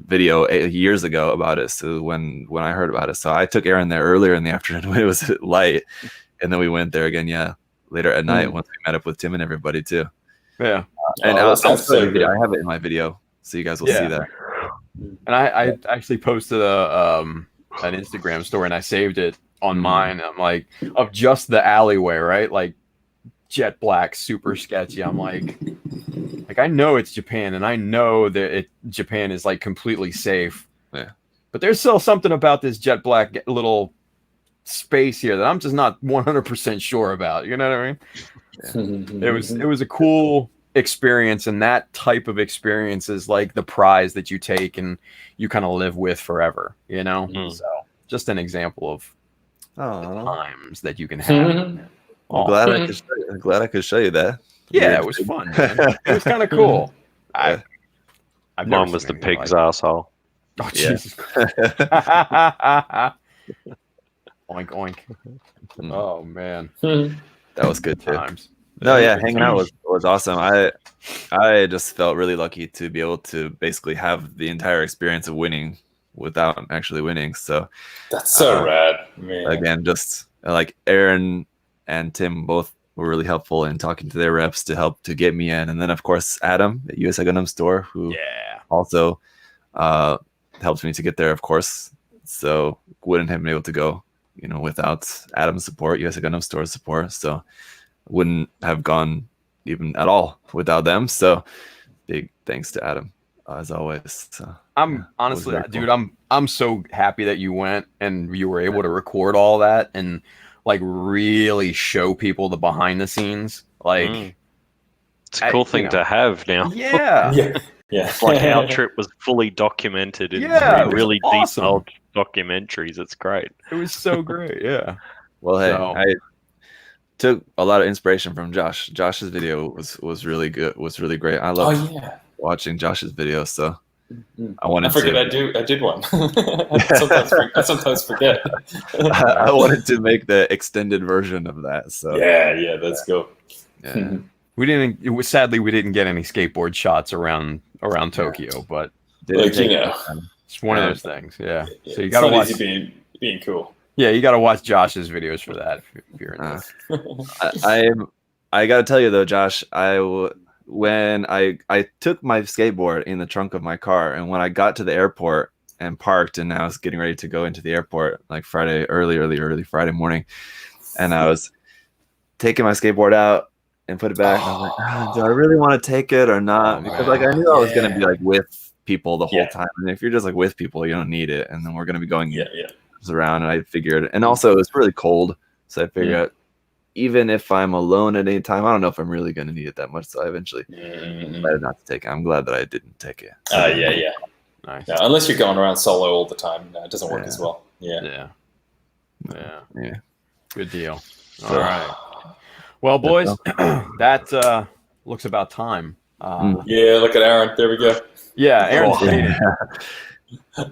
video years ago about it. So when I heard about it, so I took Aaron there earlier in the afternoon when it was light, and then we went there again later at night once we met up with Tim and everybody too. And I'll show you, I have it in my video so you guys will see that. And I actually posted an Instagram story and I saved it on mine. I'm like, of just the alleyway, right? Like jet black, super sketchy. I'm like I know it's Japan and I know that Japan is like completely safe. Yeah. But there's still something about this jet black little space here that I'm just not 100% sure about. You know what I mean? Yeah. It was a cool experience, and that type of experience is like the prize that you take and you kind of live with forever, you know? So just an example of times that you can have. I'm glad I could show you that. Yeah, it was fun, man. It was kind of cool. Mine was the pig's asshole. Oh, Jesus Christ. Oink, oink. Oh, man. That was good, too. Times. No, hanging out was awesome. I just felt really lucky to be able to basically have the entire experience of winning without actually winning. So that's so rad, man. Again, just like Aaron and Tim both were really helpful in talking to their reps to help to get me in. And then, of course, Adam at USA Gundam Store, who also helped me to get there, of course. So wouldn't have been able to go, without Adam's support, USA Gundam Store support. So wouldn't have gone even at all without them. So big thanks to Adam, as always. So, I'm honestly, dude, I'm so happy that you went and you were able to record all that and like really show people the behind the scenes. Like it's a cool thing to have now. Yeah. It's like our trip was fully documented in really detailed documentaries. It's great. It was so great. Yeah. Well, hey, I took a lot of inspiration from Josh. Josh's video was really good. Was really great. I love watching Josh's video. So I forget I did one. I sometimes forget. I wanted to make the extended version of that. So yeah, that's cool. Yeah. Sadly we didn't get any skateboard shots around Tokyo, but it's one of those things. Yeah. So you gotta watch being cool. Yeah, you gotta watch Josh's videos for that if you're in I gotta tell you though, Josh, when I took my skateboard in the trunk of my car, and when I got to the airport and parked, and I was getting ready to go into the airport like early Friday morning, and I was taking my skateboard out and put it back. And I was like, do I really want to take it or not? Because like I knew I was gonna be like with people the whole time, and if you're just like with people, you don't need it. And then we're gonna be going around, and I figured, and also it was really cold, so I figured even if I'm alone at any time, I don't know if I'm really going to need it that much. So I eventually decided not to take it. I'm glad that I didn't take it. Yeah. Nice. No, unless you're going around solo all the time, it doesn't work as well. Yeah. Good deal. All right. Well, boys, that looks about time. Yeah, look at Aaron. There we go. Yeah, Aaron's fading.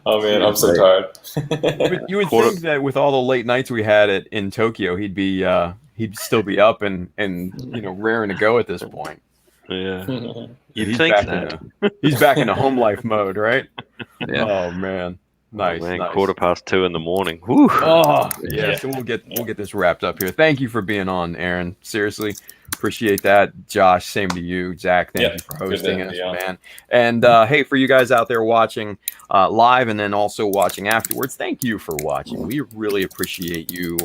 Oh man, I'm so tired. You would think that with all the late nights we had in Tokyo, he'd still be up and raring to go at this point. Yeah, he's back in a home life mode, right? Yeah. Oh man, nice. Oh, man, nice. 2:15 in the morning. Woo. Oh yeah. So we'll get this wrapped up here. Thank you for being on, Aaron. Seriously, appreciate that. Josh, same to you. Zach, thank you for hosting us, man. And hey, for you guys out there watching live and then also watching afterwards, thank you for watching. We really appreciate you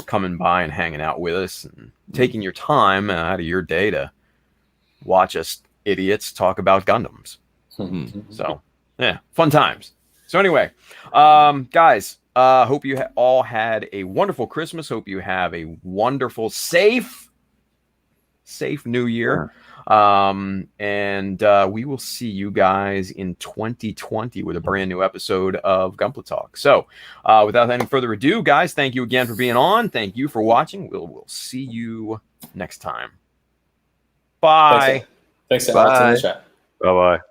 coming by and hanging out with us and taking your time out of your day to watch us idiots talk about Gundams. So yeah, fun times. So anyway, guys, hope you all had a wonderful Christmas. Hope you have a wonderful, safe New Year. And we will see you guys in 2020 with a brand new episode of Gunpla Talk. So without any further ado, guys, thank you again for being on. Thank you for watching. We'll see you next time. Bye. Thanks, Bye. in the chat. Bye-bye.